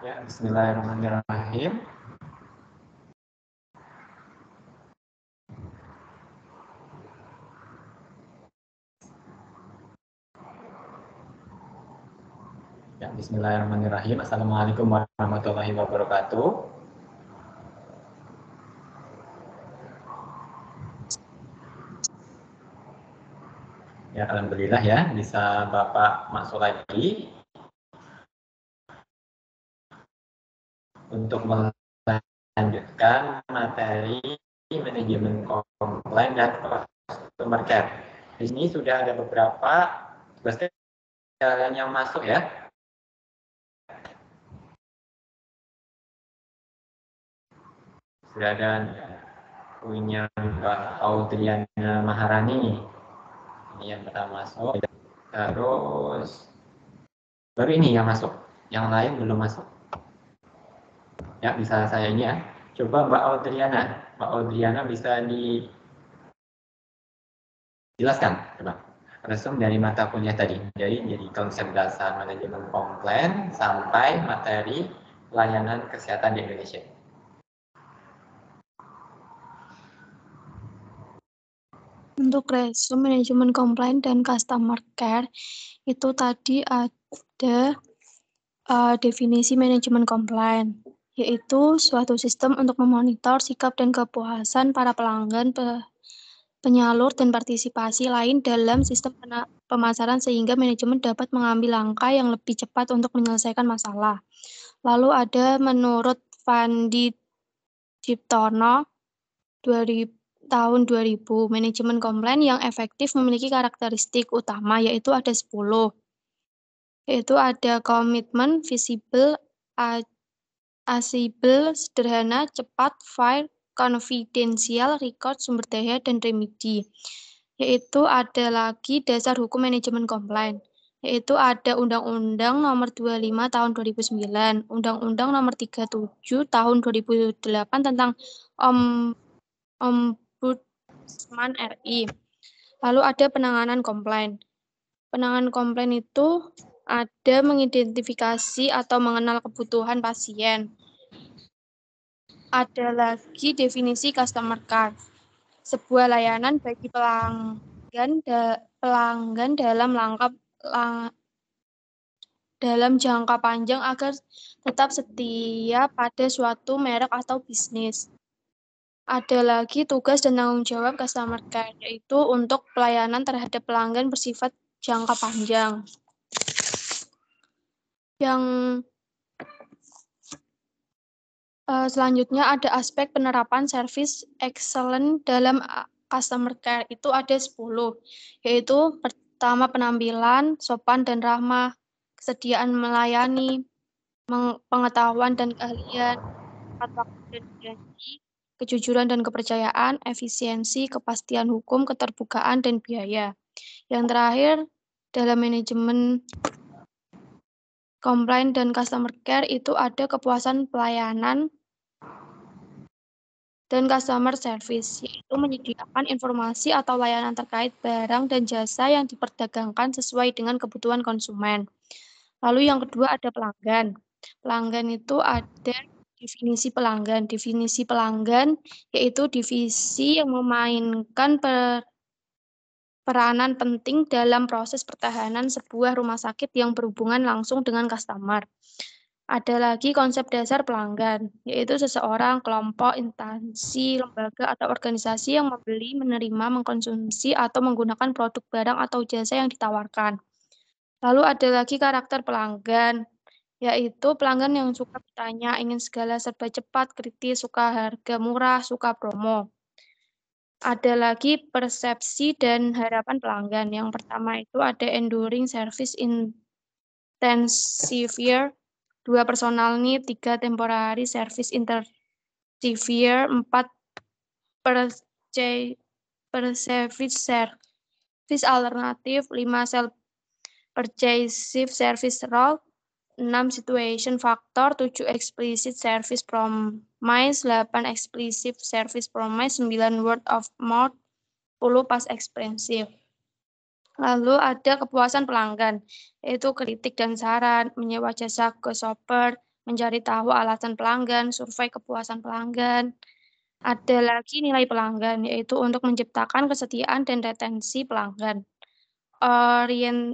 Ya, bismillahirrahmanirrahim. Ya, bismillahirrahmanirrahim. Assalamualaikum warahmatullahi wabarakatuh. Ya, alhamdulillah ya, bisa Bapak masuk lagi untuk melanjutkan materi manajemen komplain dan customer care. Di sini sudah ada beberapa tugas yang masuk ya. Sudah ada punya Mbak Audriana Maharani. Ini yang pertama masuk. Terus baru ini yang masuk. Yang lain belum masuk. Ya, bisa saya ini ya. Coba Mbak Audriana bisa dijelaskan, coba. Resum dari mata kuliah tadi. Jadi konsep dasar manajemen komplain sampai materi pelayanan kesehatan di Indonesia. Untuk resume manajemen komplain dan customer care itu tadi ada definisi manajemen komplain, yaitu suatu sistem untuk memonitor sikap dan kepuasan para pelanggan, penyalur, dan partisipasi lain dalam sistem pemasaran sehingga manajemen dapat mengambil langkah yang lebih cepat untuk menyelesaikan masalah. Lalu ada menurut Fandi Ciptono tahun 2000, manajemen komplain yang efektif memiliki karakteristik utama yaitu ada 10. Yaitu ada komitmen, visible, asibel, sederhana, cepat, fair, konfidensial, record, sumber daya, dan remedi. Yaitu ada lagi dasar hukum manajemen komplain. Yaitu ada Undang-Undang Nomor 25 Tahun 2009, Undang-Undang Nomor 37 Tahun 2008 tentang Ombudsman RI. Lalu ada penanganan komplain. Penanganan komplain itu ada mengidentifikasi atau mengenal kebutuhan pasien. Ada lagi definisi customer care. Sebuah layanan bagi pelanggan dalam jangka panjang agar tetap setia pada suatu merek atau bisnis. Ada lagi tugas dan tanggung jawab customer care, yaitu untuk pelayanan terhadap pelanggan bersifat jangka panjang. Yang selanjutnya ada aspek penerapan service excellent dalam customer care, itu ada 10, yaitu pertama penampilan, sopan dan ramah, kesediaan melayani, pengetahuan dan keahlian, tepat waktu dan janji, kejujuran dan kepercayaan, efisiensi, kepastian hukum, keterbukaan, dan biaya. Yang terakhir, dalam manajemen komplain dan customer care itu ada kepuasan pelayanan dan customer service, yaitu menyediakan informasi atau layanan terkait barang dan jasa yang diperdagangkan sesuai dengan kebutuhan konsumen. Lalu yang kedua ada pelanggan. Pelanggan itu ada definisi pelanggan. Definisi pelanggan yaitu divisi yang memainkan peranan penting dalam proses pertahanan sebuah rumah sakit yang berhubungan langsung dengan customer. Ada lagi konsep dasar pelanggan, yaitu seseorang, kelompok, instansi, lembaga, atau organisasi yang membeli, menerima, mengkonsumsi, atau menggunakan produk barang atau jasa yang ditawarkan. Lalu ada lagi karakter pelanggan, yaitu pelanggan yang suka bertanya, ingin segala serba cepat, kritis, suka harga murah, suka promo. Ada lagi persepsi dan harapan pelanggan. Yang pertama itu ada enduring service intensifier, 2 personal need, 3 temporary service intensifier, 4 per-service service alternatif, 5 self-purchasive service role, 6 situation factor, 7 explicit service promise, 8 explicit service promise, 9 word of mouth, 10 past expensive. Lalu ada kepuasan pelanggan, yaitu kritik dan saran, menyewa jasa ke shopper, mencari tahu alasan pelanggan, survei kepuasan pelanggan. Ada lagi nilai pelanggan, yaitu untuk menciptakan kesetiaan dan retensi pelanggan.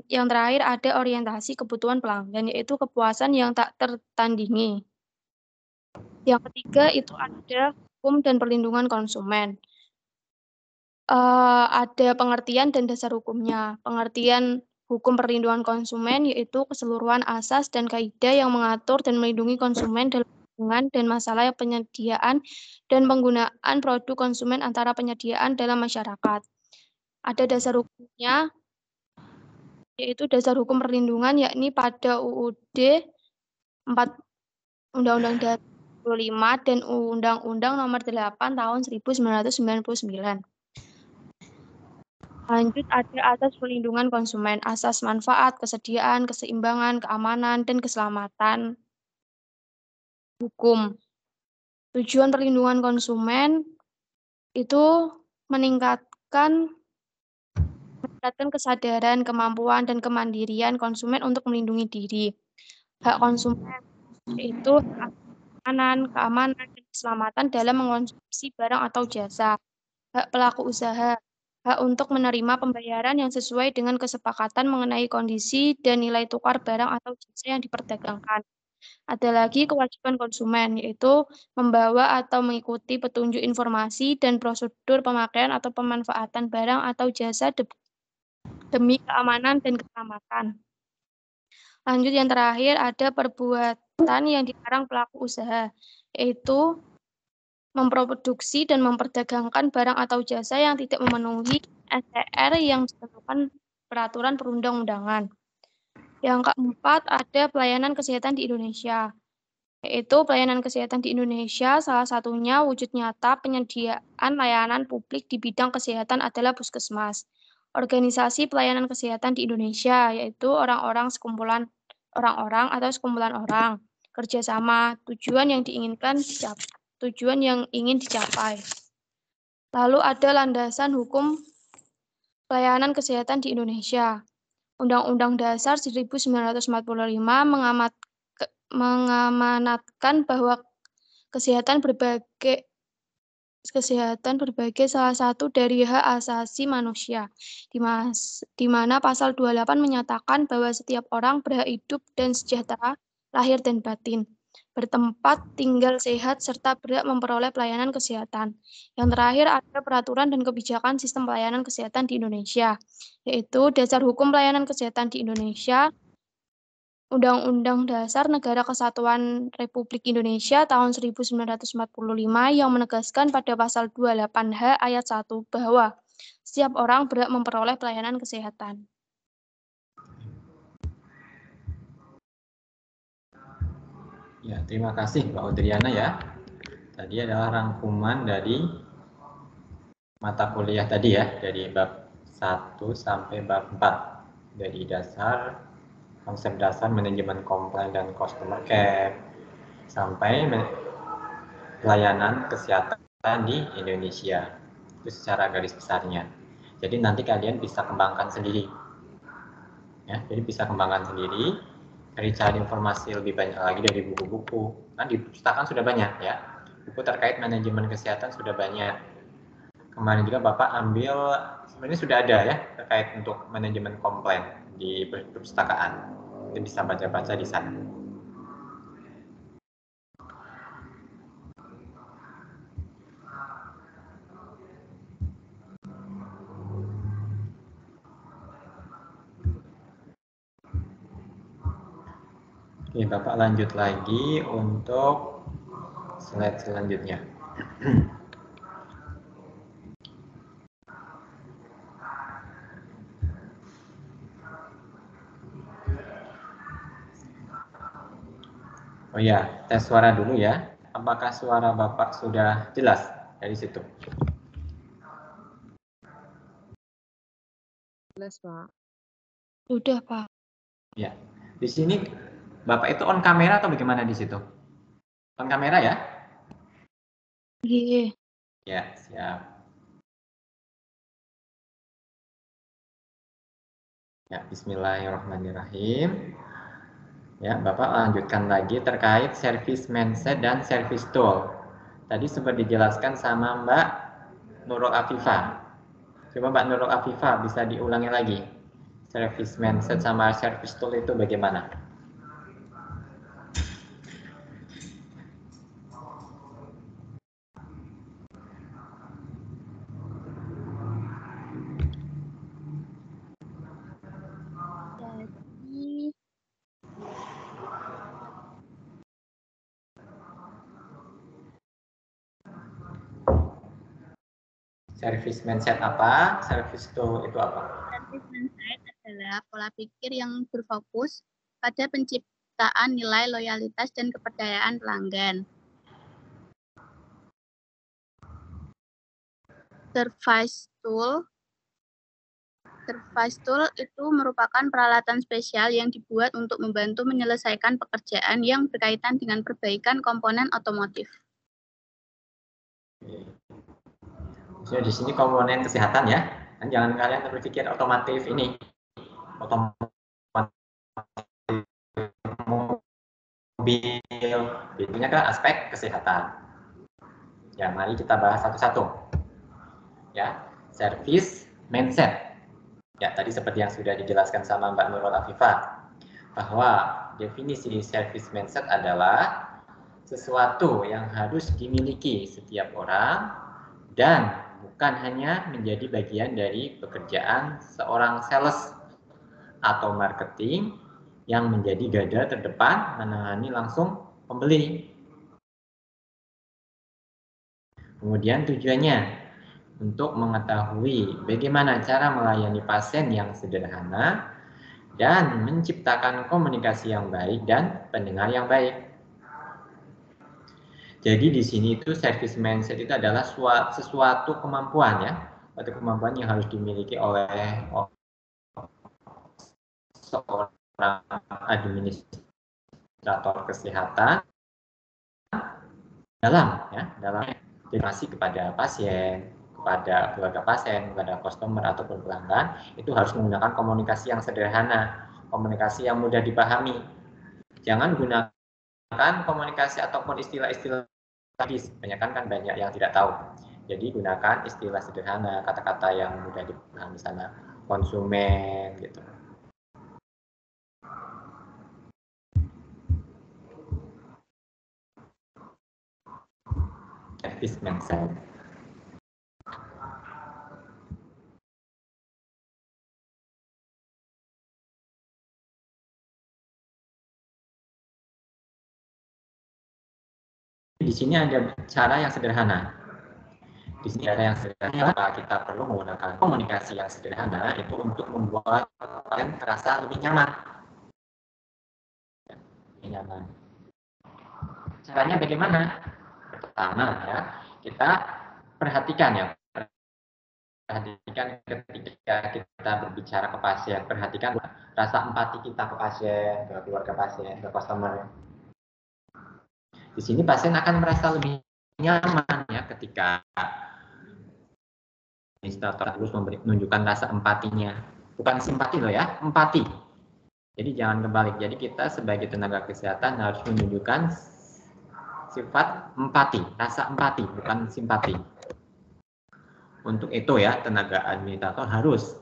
Yang terakhir ada orientasi kebutuhan pelanggan, yaitu kepuasan yang tak tertandingi. Yang ketiga itu ada hukum dan perlindungan konsumen. Ada pengertian dan dasar hukumnya. Pengertian hukum perlindungan konsumen yaitu keseluruhan asas dan kaidah yang mengatur dan melindungi konsumen dalam hubungan dan masalah penyediaan dan penggunaan produk konsumen antara penyediaan dalam masyarakat. Ada dasar hukumnya, yaitu dasar hukum perlindungan yakni pada UUD 4 Undang-Undang Dasar 45 dan Undang-Undang Nomor 8 Tahun 1999. Lanjut ada asas perlindungan konsumen, asas manfaat, kesediaan, keseimbangan, keamanan, dan keselamatan hukum. Tujuan perlindungan konsumen itu meningkatkan kesadaran, kemampuan, dan kemandirian konsumen untuk melindungi diri. Hak konsumen yaitu hak keamanan, dan keselamatan dalam mengkonsumsi barang atau jasa. Hak pelaku usaha, hak untuk menerima pembayaran yang sesuai dengan kesepakatan mengenai kondisi dan nilai tukar barang atau jasa yang diperdagangkan. Ada lagi kewajiban konsumen, yaitu membawa atau mengikuti petunjuk informasi dan prosedur pemakaian atau pemanfaatan barang atau jasa demi keamanan dan keselamatan. Lanjut yang terakhir ada perbuatan yang dilarang pelaku usaha, yaitu memproduksi dan memperdagangkan barang atau jasa yang tidak memenuhi STR yang ditentukan peraturan perundang-undangan. Yang keempat ada pelayanan kesehatan di Indonesia, yaitu pelayanan kesehatan di Indonesia salah satunya wujud nyata penyediaan layanan publik di bidang kesehatan adalah puskesmas. Organisasi pelayanan kesehatan di Indonesia yaitu sekumpulan orang-orang atau sekumpulan orang kerjasama tujuan yang ingin dicapai. Lalu ada landasan hukum pelayanan kesehatan di Indonesia. Undang-Undang Dasar 1945 mengamanatkan bahwa kesehatan berbagai salah satu dari hak asasi manusia, di mana pasal 28 menyatakan bahwa setiap orang berhak hidup dan sejahtera, lahir dan batin, bertempat tinggal sehat, serta berhak memperoleh pelayanan kesehatan. Yang terakhir ada peraturan dan kebijakan sistem pelayanan kesehatan di Indonesia, yaitu Dasar Hukum Pelayanan Kesehatan di Indonesia, Undang-Undang Dasar Negara Kesatuan Republik Indonesia tahun 1945 yang menegaskan pada pasal 28H ayat 1 bahwa setiap orang berhak memperoleh pelayanan kesehatan. Ya, terima kasih Mbak Udriana ya. Tadi adalah rangkuman dari mata kuliah tadi ya, dari bab 1 sampai bab 4. Dari konsep dasar manajemen komplain dan customer care sampai pelayanan kesehatan di Indonesia. Itu secara garis besarnya. Jadi nanti kalian bisa kembangkan sendiri. Ya, jadi bisa kembangkan sendiri, cari informasi lebih banyak lagi dari buku-buku. Kan di perpustakaan sudah banyak ya. Buku terkait manajemen kesehatan sudah banyak. Kemarin juga Bapak ambil, sebenarnya sudah ada ya terkait untuk manajemen komplain di perpustakaan. Kita bisa baca-baca di sana. Oke, Bapak lanjut lagi untuk slide selanjutnya. Oh ya, tes suara dulu ya. Apakah suara Bapak sudah jelas dari situ? Jelas, Pak. Sudah, Pak. Ya, di sini Bapak itu on kamera atau bagaimana di situ? On kamera ya? Iya. Ya, siap. Ya, bismillahirrahmanirrahim. Ya, Bapak lanjutkan lagi terkait service mindset dan service tool. Tadi sempat dijelaskan sama Mbak Nurul Afifah. Coba Mbak Nurul Afifah bisa diulangi lagi. Service mindset sama service tool itu bagaimana? Jadi, Service mindset apa? Service tool itu apa? Service mindset adalah pola pikir yang berfokus pada penciptaan nilai loyalitas dan kepercayaan pelanggan. Service tool itu merupakan peralatan spesial yang dibuat untuk membantu menyelesaikan pekerjaan yang berkaitan dengan perbaikan komponen otomotif. Jadi di sini komponen kesehatan ya. Dan jangan kalian berpikir otomotif ini. Otomotif mobil. Itunya kan aspek kesehatan. Ya, mari kita bahas satu-satu. Ya, service mindset. Ya, tadi seperti yang sudah dijelaskan sama Mbak Nurul Afifah, bahwa definisi service mindset adalah sesuatu yang harus dimiliki setiap orang dan bukan hanya menjadi bagian dari pekerjaan seorang sales atau marketing yang menjadi garda terdepan menangani langsung pembeli. Kemudian tujuannya untuk mengetahui bagaimana cara melayani pasien yang sederhana dan menciptakan komunikasi yang baik dan pendengar yang baik. Jadi di sini itu service mindset itu adalah sesuatu kemampuan ya, suatu kemampuan yang harus dimiliki oleh seorang administrator kesehatan dalam edukasi kepada pasien, kepada keluarga pasien, kepada customer ataupun pelanggan, itu harus menggunakan komunikasi yang sederhana, komunikasi yang mudah dipahami. Jangan gunakan komunikasi ataupun istilah-istilah medis, kan banyak yang tidak tahu. Jadi gunakan istilah sederhana, kata-kata yang mudah dipahami, misalnya konsumen gitu. Service mindset. Di sini ada cara yang sederhana. Di sini ada yang sederhana, kita perlu menggunakan komunikasi yang sederhana itu untuk membuat kalian terasa lebih nyaman. Lebih nyaman. Caranya bagaimana? Pertama ya, kita perhatikan ya. Perhatikan ketika kita berbicara ke pasien, perhatikan rasa empati kita ke pasien, ke keluarga pasien, ke customer. Di sini pasien akan merasa lebih nyaman ya ketika administrator terus menunjukkan rasa empatinya. Bukan simpati loh ya, empati. Jadi jangan kebalik. Jadi kita sebagai tenaga kesehatan harus menunjukkan sifat empati, rasa empati, bukan simpati. Untuk itu ya, tenaga administrator harus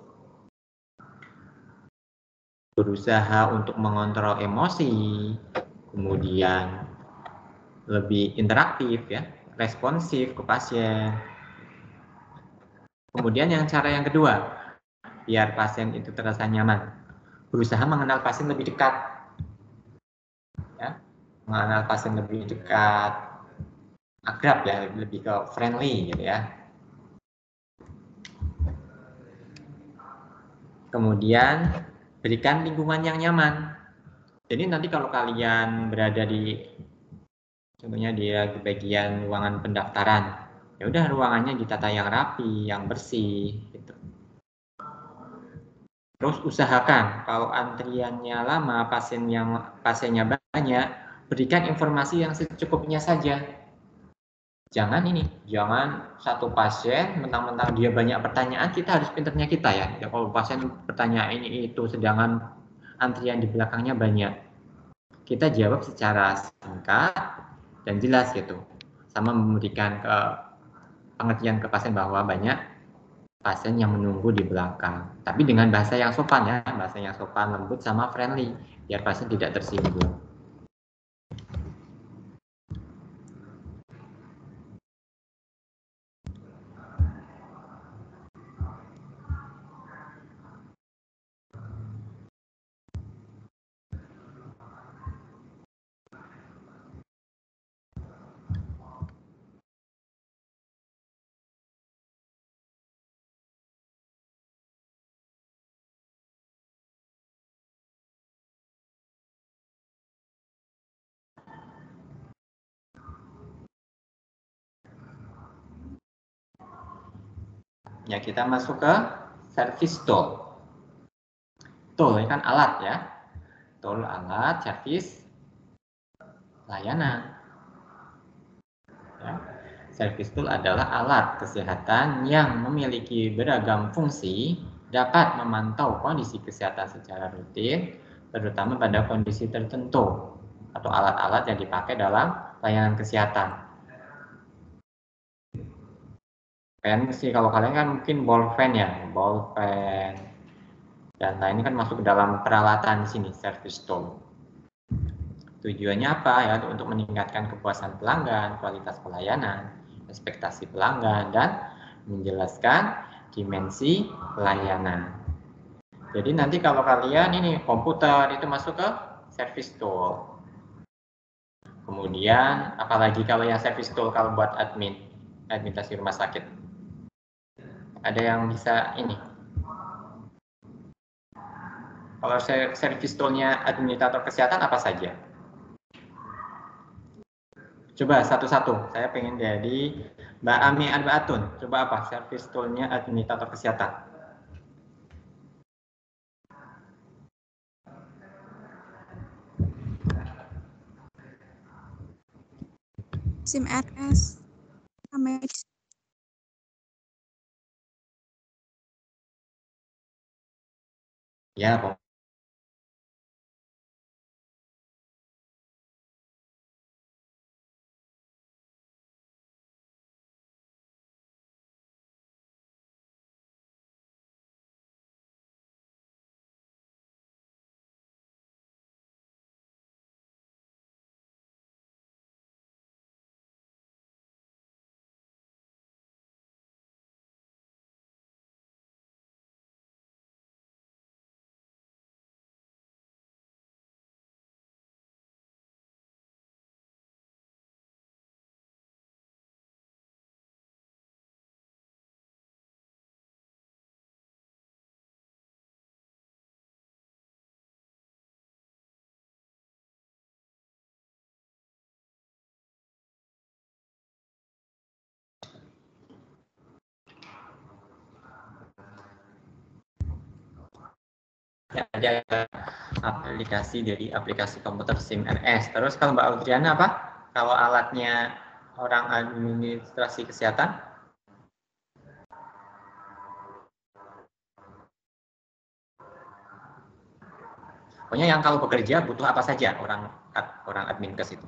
berusaha untuk mengontrol emosi, kemudian lebih interaktif ya, responsif ke pasien. Kemudian cara yang kedua, biar pasien itu terasa nyaman, berusaha mengenal pasien lebih dekat. Ya, mengenal pasien lebih dekat, akrab ya, lebih ke friendly gitu ya. Kemudian berikan lingkungan yang nyaman. Jadi nanti kalau kalian berada di contohnya di bagian ruangan pendaftaran, ya udah ruangannya ditata yang rapi, yang bersih gitu. Terus usahakan kalau antriannya lama, pasiennya banyak, berikan informasi yang secukupnya saja. Jangan satu pasien mentang-mentang dia banyak pertanyaan, kita harus pinternya kita ya. Ya kalau pasien bertanya ini itu, sedangkan antrian di belakangnya banyak. kita jawab secara singkat dan jelas gitu, sama memberikan pengertian ke pasien bahwa banyak pasien yang menunggu di belakang, tapi dengan bahasa yang sopan ya, bahasa yang sopan, lembut, sama friendly, biar pasien tidak tersinggung. Ya, kita masuk ke service tool. Tool ini kan alat ya. Tool alat, service layanan. Ya. Service tool adalah alat kesehatan yang memiliki beragam fungsi, dapat memantau kondisi kesehatan secara rutin, terutama pada kondisi tertentu, atau alat-alat yang dipakai dalam layanan kesehatan. Pen sih, kalau kalian kan mungkin ballpen ya, ballpen. Dan lainnya kan masuk ke dalam peralatan di sini, service tool. Tujuannya apa ya? Untuk meningkatkan kepuasan pelanggan, kualitas pelayanan, ekspektasi pelanggan, dan menjelaskan dimensi pelayanan. Jadi nanti kalau kalian ini komputer itu masuk ke service tool. Kemudian apalagi kalau yang service tool kalau buat administrasi rumah sakit. Ada yang bisa ini. Kalau service tool-nya administrator kesehatan apa saja? Coba satu-satu. Saya pengen jadi Mbak Ami Arbaatun. Coba apa service tool-nya administrator kesehatan? SIM-RS. Amex. Ya, Pak. Ya, ada aplikasi dari aplikasi komputer SIM-RS. Terus kalau Mbak Audriana apa? Kalau alatnya orang administrasi kesehatan? Pokoknya yang kalau bekerja butuh apa saja orang admin kes itu.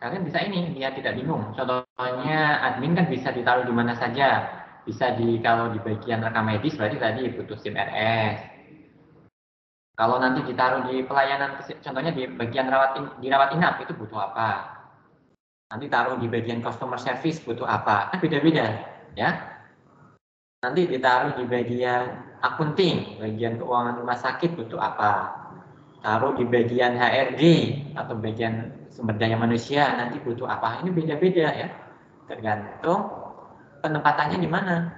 Kalian bisa ini, biar tidak bingung. Contohnya admin kan bisa ditaruh di mana saja. Bisa kalau di bagian rekam medis berarti tadi butuh SIM-RS. Kalau nanti ditaruh di pelayanan, contohnya di bagian dirawat inap itu butuh apa? Nanti taruh di bagian customer service butuh apa? Kan beda-beda, ya. Nanti ditaruh di bagian akunting, bagian keuangan rumah sakit butuh apa? Taruh di bagian HRD atau bagian sumber daya manusia nanti butuh apa? Ini beda-beda ya, tergantung penempatannya di mana.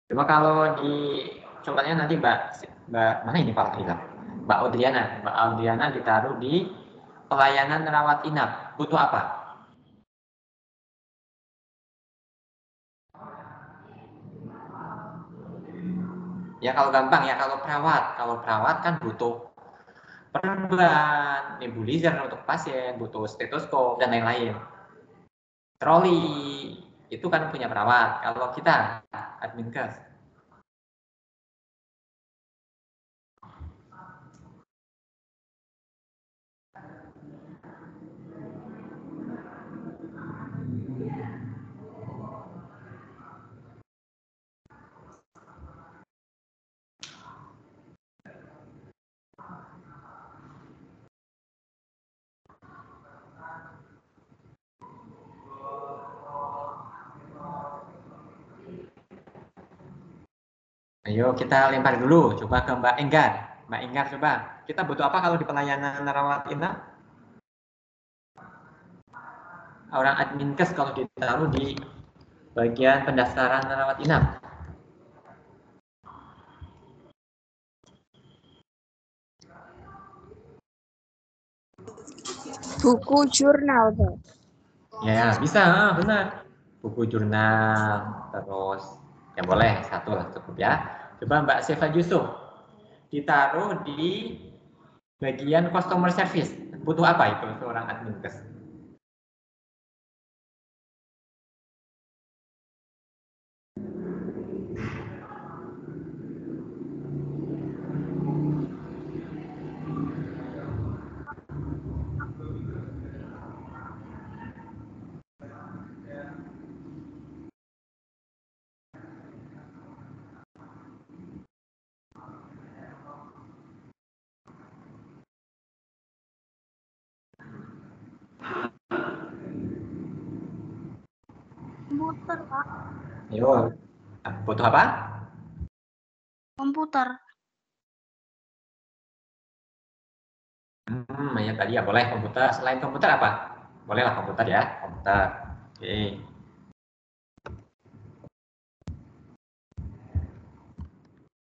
Coba kalau di contohnya nanti Mbak mana ini Pak Hilang? Mbak Audriana ditaruh di pelayanan rawat inap butuh apa? Ya kalau gampang ya, kalau perawat kan butuh perban, nebulizer untuk pasien, butuh stetoskop dan lain-lain. Troli itu kan punya perawat. Kalau kita adminkes, ayo kita lempar dulu, coba ke Mbak Enggar. Mbak Enggar, coba, kita butuh apa kalau di pelayanan rawat inap? Orang adminkes kalau ditaruh di bagian pendaftaran rawat inap. Buku jurnal, Pak. Ya, bisa, benar. Buku jurnal, terus ya boleh, satu lah cukup ya. Coba Mbak Seva Yusuf, ditaruh di bagian customer service. Butuh apa itu seorang adminkes? Komputer, Pak. Yo, butuh apa? Komputer. Ya tadi ya boleh komputer. Selain komputer apa? Bolehlah komputer ya, komputer. Oke.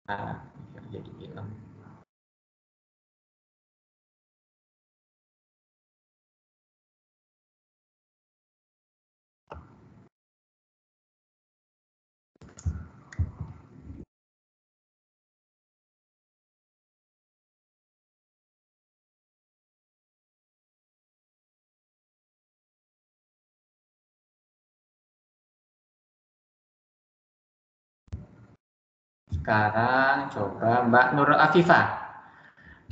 Nah, jadi film. Sekarang coba Mbak Nurul Afifah,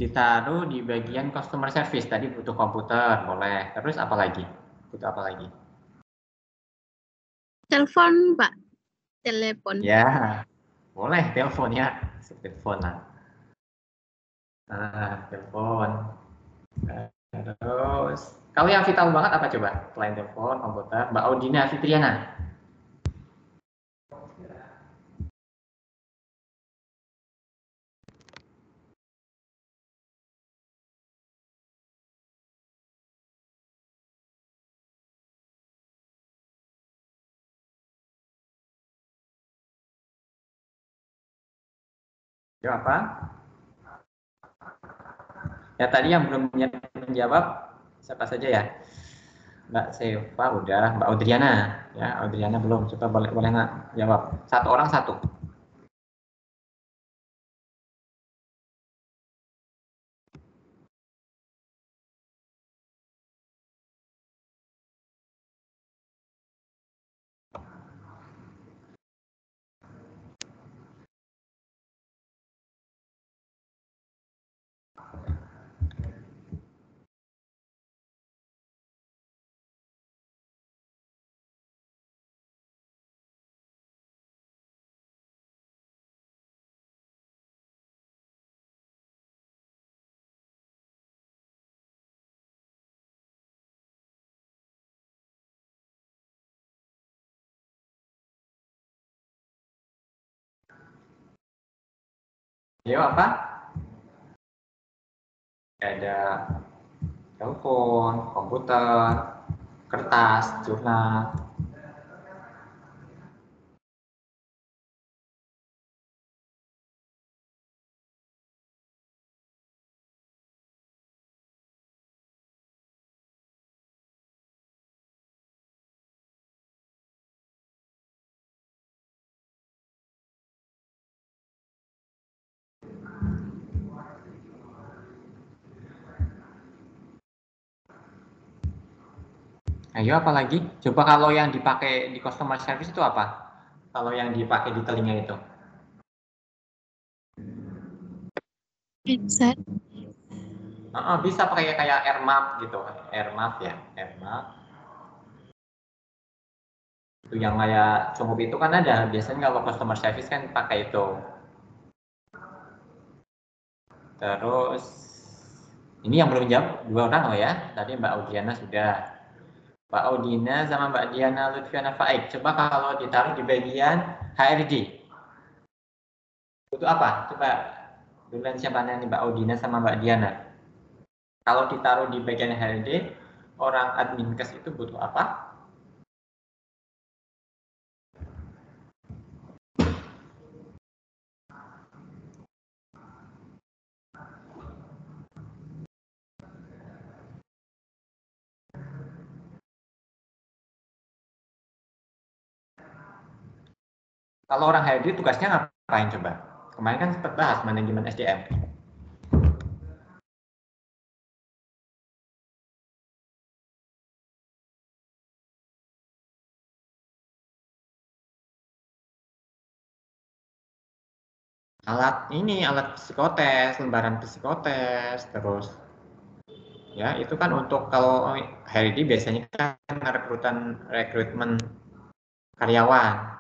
ditaruh di bagian customer service. Tadi butuh komputer, boleh. Terus apa lagi? Butuh apa lagi? Telepon, Pak. Telepon. Ya, boleh telepon ya. Telepon lah. Telepon. Terus, kalau yang vital banget apa coba? Selain telepon, komputer, Mbak Audina Fitriana. Itu apa? Ya tadi yang belum menjawab siapa saja ya? Mbak Seva udah, Mbak Audriana ya, Audriana belum. Coba boleh boleh nggak jawab? Satu orang satu. Ayo apa? Ada telepon, komputer, kertas, jurnal. Ayo apa lagi? Coba kalau yang dipakai di customer service itu apa? Kalau yang dipakai di telinga itu? Headset. Bisa pakai kayak AirMap gitu. AirMap ya, AirMap. Itu yang kayak cukup itu kan ada. Biasanya kalau customer service kan pakai itu. Terus ini yang belum jawab 2 orang loh ya. Tadi Mbak Audiana sudah. Mbak Audina sama Mbak Diana Lutfiana Faik. Coba kalau ditaruh di bagian HRD. Itu apa? Coba duluan siapa nih Mbak Audina sama Mbak Diana. Kalau ditaruh di bagian HRD, orang admin kes itu butuh apa? Kalau orang HRD tugasnya ngapain coba? Kemarin kan sempat bahas manajemen SDM. Alat psikotes, lembaran psikotes, terus ya itu kan untuk kalau HRD biasanya kan rekrutmen karyawan.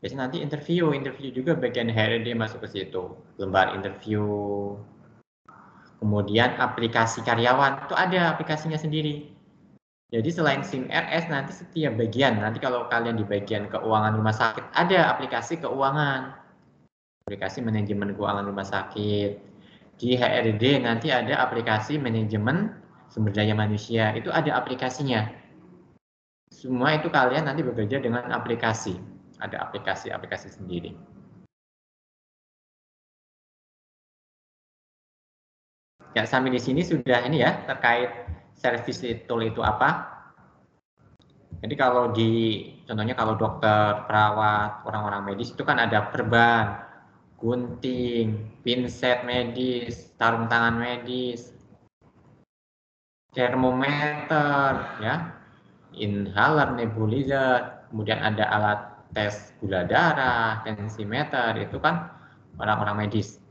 Biasanya nanti interview juga bagian HRD masuk ke situ, lembar interview. Kemudian aplikasi karyawan itu ada aplikasinya sendiri. Jadi selain SIM RS nanti setiap bagian, nanti kalau kalian di bagian keuangan rumah sakit ada aplikasi keuangan. Aplikasi manajemen keuangan rumah sakit. Di HRD nanti ada aplikasi manajemen sumber daya manusia, itu ada aplikasinya. Semua itu kalian nanti bekerja dengan aplikasi. Ada aplikasi-aplikasi sendiri. Ya, sampai di sini sudah ini ya, terkait service tool itu apa. Jadi kalau contohnya kalau dokter, perawat, orang-orang medis itu kan ada perban, gunting, pinset medis, sarung tangan medis, termometer, ya, inhaler, nebulizer, kemudian ada alat tes gula darah, tensimeter, itu kan orang-orang medis.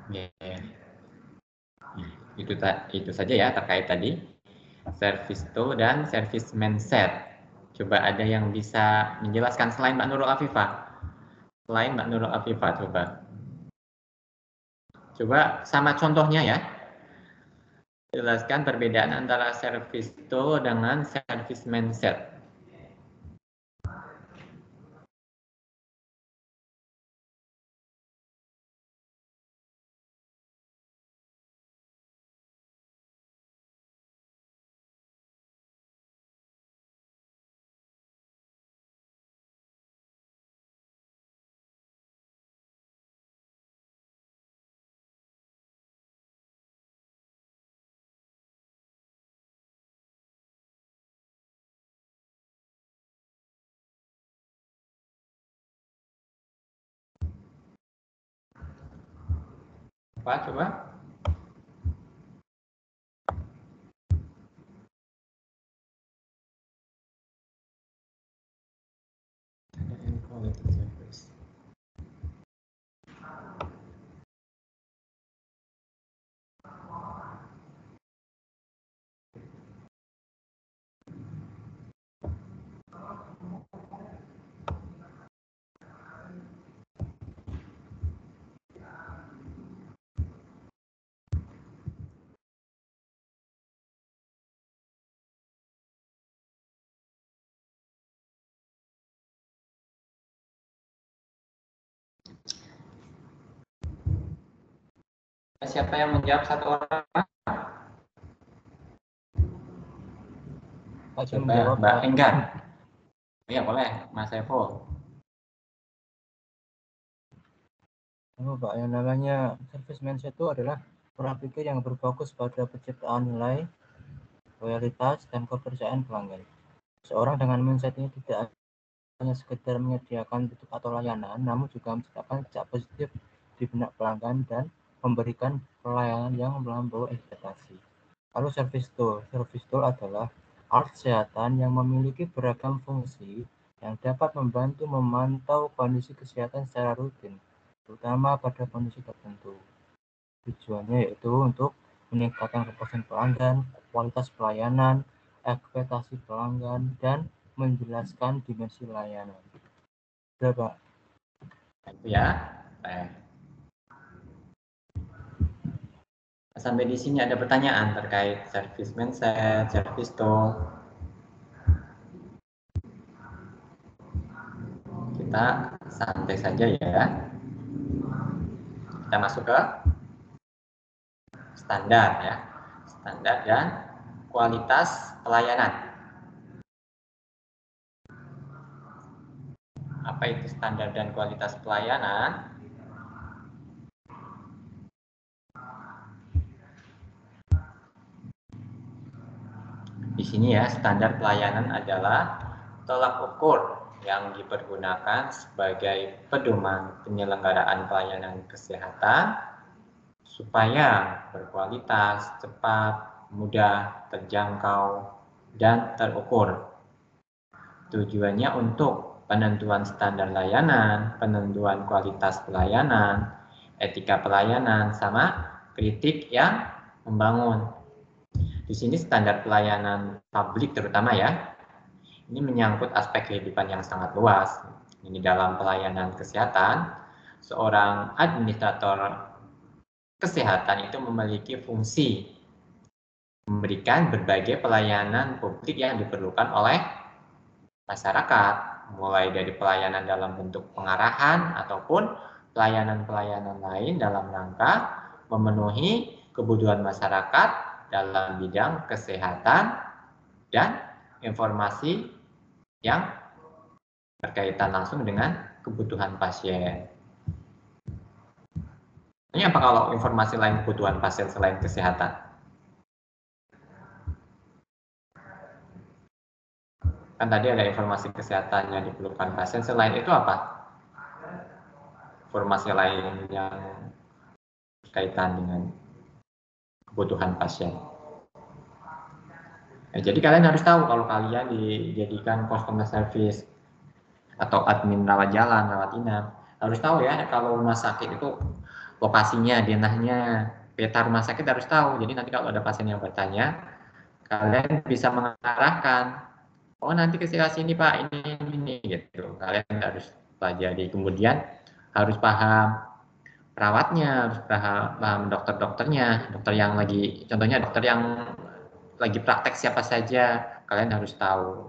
Ya, itu saja ya terkait tadi service tool dan service mindset. Coba ada yang bisa menjelaskan selain Mbak Nurul Afifah? Selain Mbak Nurul Afifah, coba sama contohnya ya. Jelaskan perbedaan antara service tool dengan service mindset. Apa coba? Siapa yang menjawab satu orang? Coba Mbak Enggar. Iya boleh, Mas Evo. Pak, yang namanya service mindset itu adalah pola pikir yang berfokus pada penciptaan nilai, loyalitas, dan kepercayaan pelanggan. Seorang dengan mindset ini tidak hanya sekedar menyediakan produk atau layanan, namun juga menciptakan jejak positif di benak pelanggan dan memberikan pelayanan yang melampaui ekspektasi. Lalu service tool adalah alat kesehatan yang memiliki beragam fungsi yang dapat membantu memantau kondisi kesehatan secara rutin, terutama pada kondisi tertentu. Tujuannya yaitu untuk meningkatkan kepuasan pelanggan, kualitas pelayanan, ekspektasi pelanggan, dan menjelaskan dimensi layanan. Sudah, Pak. Itu ya. Sampai di sini ada pertanyaan terkait service mindset, service tool. Kita santai saja ya. Kita masuk ke standar ya. Standar dan kualitas pelayanan. Apa itu standar dan kualitas pelayanan? Di sini ya, standar pelayanan adalah tolak ukur yang dipergunakan sebagai pedoman penyelenggaraan pelayanan kesehatan supaya berkualitas, cepat, mudah, terjangkau, dan terukur. Tujuannya untuk penentuan standar layanan, penentuan kualitas pelayanan, etika pelayanan, sama kritik yang membangun. Di sini standar pelayanan publik terutama ya, ini menyangkut aspek kehidupan yang sangat luas. Ini dalam pelayanan kesehatan, seorang administrator kesehatan itu memiliki fungsi memberikan berbagai pelayanan publik yang diperlukan oleh masyarakat, mulai dari pelayanan dalam bentuk pengarahan ataupun pelayanan-pelayanan lain dalam rangka memenuhi kebutuhan masyarakat dalam bidang kesehatan dan informasi yang berkaitan langsung dengan kebutuhan pasien. Ini apa kalau informasi lain kebutuhan pasien selain kesehatan? Kan tadi ada informasi kesehatan yang diperlukan pasien, selain itu apa? Informasi lain yang berkaitan dengan kebutuhan pasien. Jadi kalian harus tahu kalau kalian dijadikan customer service atau admin rawat jalan, rawat inap, harus tahu ya kalau rumah sakit itu lokasinya, denahnya, peta rumah sakit harus tahu. Jadi nanti kalau ada pasien yang bertanya, kalian bisa mengarahkan, oh nanti ke sini Pak, ini gitu. Kalian harus pelajari. Kemudian harus paham perawatnya, harus paham dokter-dokternya, dokter yang lagi, contohnya dokter yang lagi praktek siapa saja, kalian harus tahu.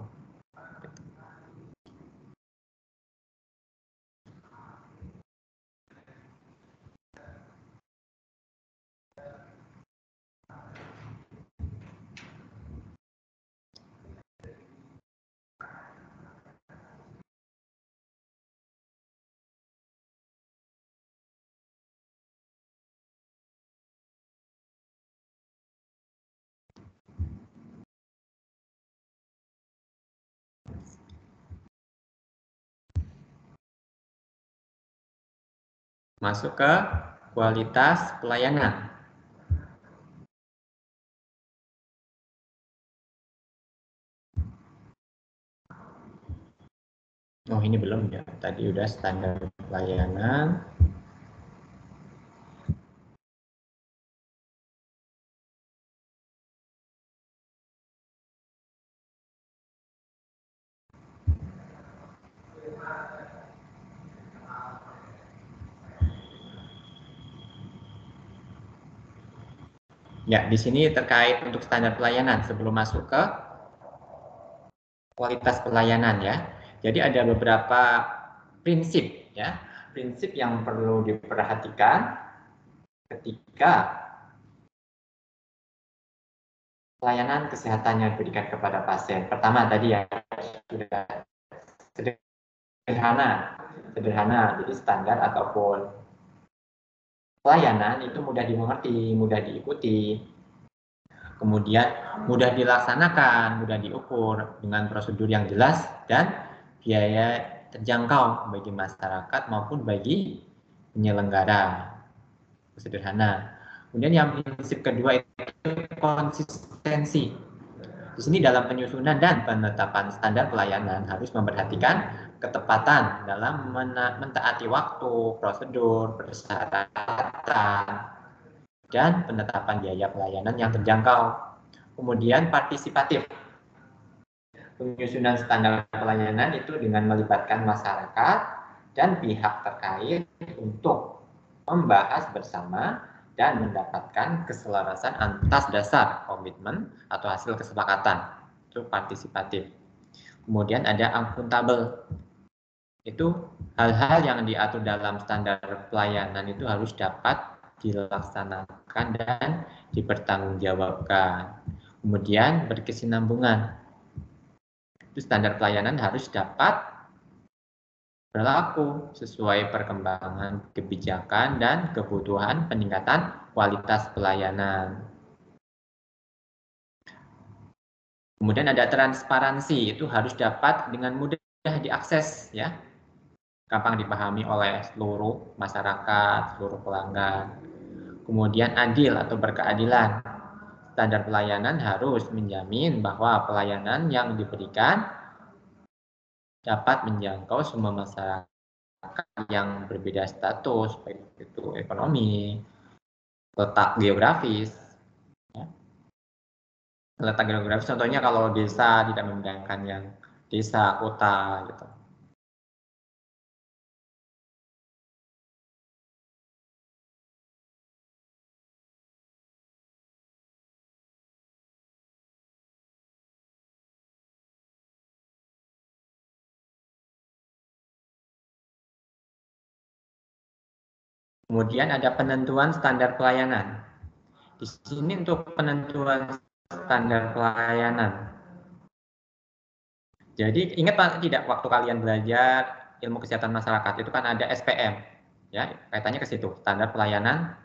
Masuk ke kualitas pelayanan. Oh ini belum ya, tadi udah standar pelayanan. Ya, di sini terkait untuk standar pelayanan sebelum masuk ke kualitas pelayanan ya. Jadi ada beberapa prinsip ya, prinsip yang perlu diperhatikan ketika pelayanan kesehatan yang diberikan kepada pasien. Pertama tadi ya sudah sederhana, jadi standar ataupun pelayanan itu mudah dimengerti, mudah diikuti, kemudian mudah dilaksanakan, mudah diukur dengan prosedur yang jelas dan biaya terjangkau bagi masyarakat maupun bagi penyelenggara. Sederhana. Kemudian yang prinsip kedua itu konsistensi. Di sini dalam penyusunan dan penetapan standar pelayanan harus memperhatikan ketepatan dalam mentaati waktu, prosedur, persyaratan, dan penetapan biaya pelayanan yang terjangkau. Kemudian partisipatif. Penyusunan standar pelayanan itu dengan melibatkan masyarakat dan pihak terkait untuk membahas bersama dan mendapatkan keselarasan atas dasar komitmen atau hasil kesepakatan. Itu partisipatif. Kemudian ada akuntabel. Itu hal-hal yang diatur dalam standar pelayanan itu harus dapat dilaksanakan dan dipertanggungjawabkan. Kemudian berkesinambungan. Itu standar pelayanan harus dapat berlaku sesuai perkembangan kebijakan dan kebutuhan peningkatan kualitas pelayanan. Kemudian ada transparansi, itu harus dapat dengan mudah diakses, ya, gampang dipahami oleh seluruh masyarakat, seluruh pelanggan. Kemudian adil atau berkeadilan, standar pelayanan harus menjamin bahwa pelayanan yang diberikan dapat menjangkau semua masyarakat yang berbeda status, baik itu ekonomi, letak geografis. Ya. Letak geografis contohnya kalau desa tidak membedakan yang desa, kota, gitu. Kemudian ada penentuan standar pelayanan. Di sini untuk penentuan standar pelayanan. Jadi ingat Pak tidak waktu kalian belajar ilmu kesehatan masyarakat itu kan ada SPM, ya kaitannya ke situ standar pelayanan.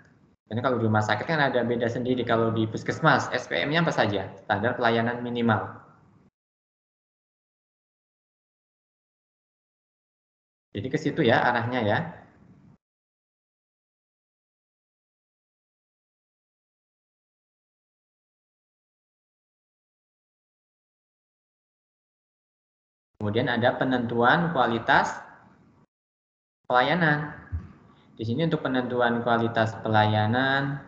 Ini kalau di rumah sakit kan ada beda sendiri. Kalau di puskesmas SPM-nya apa saja? Standar pelayanan minimal. Jadi ke situ ya arahnya ya. Kemudian ada penentuan kualitas pelayanan. Di sini untuk penentuan kualitas pelayanan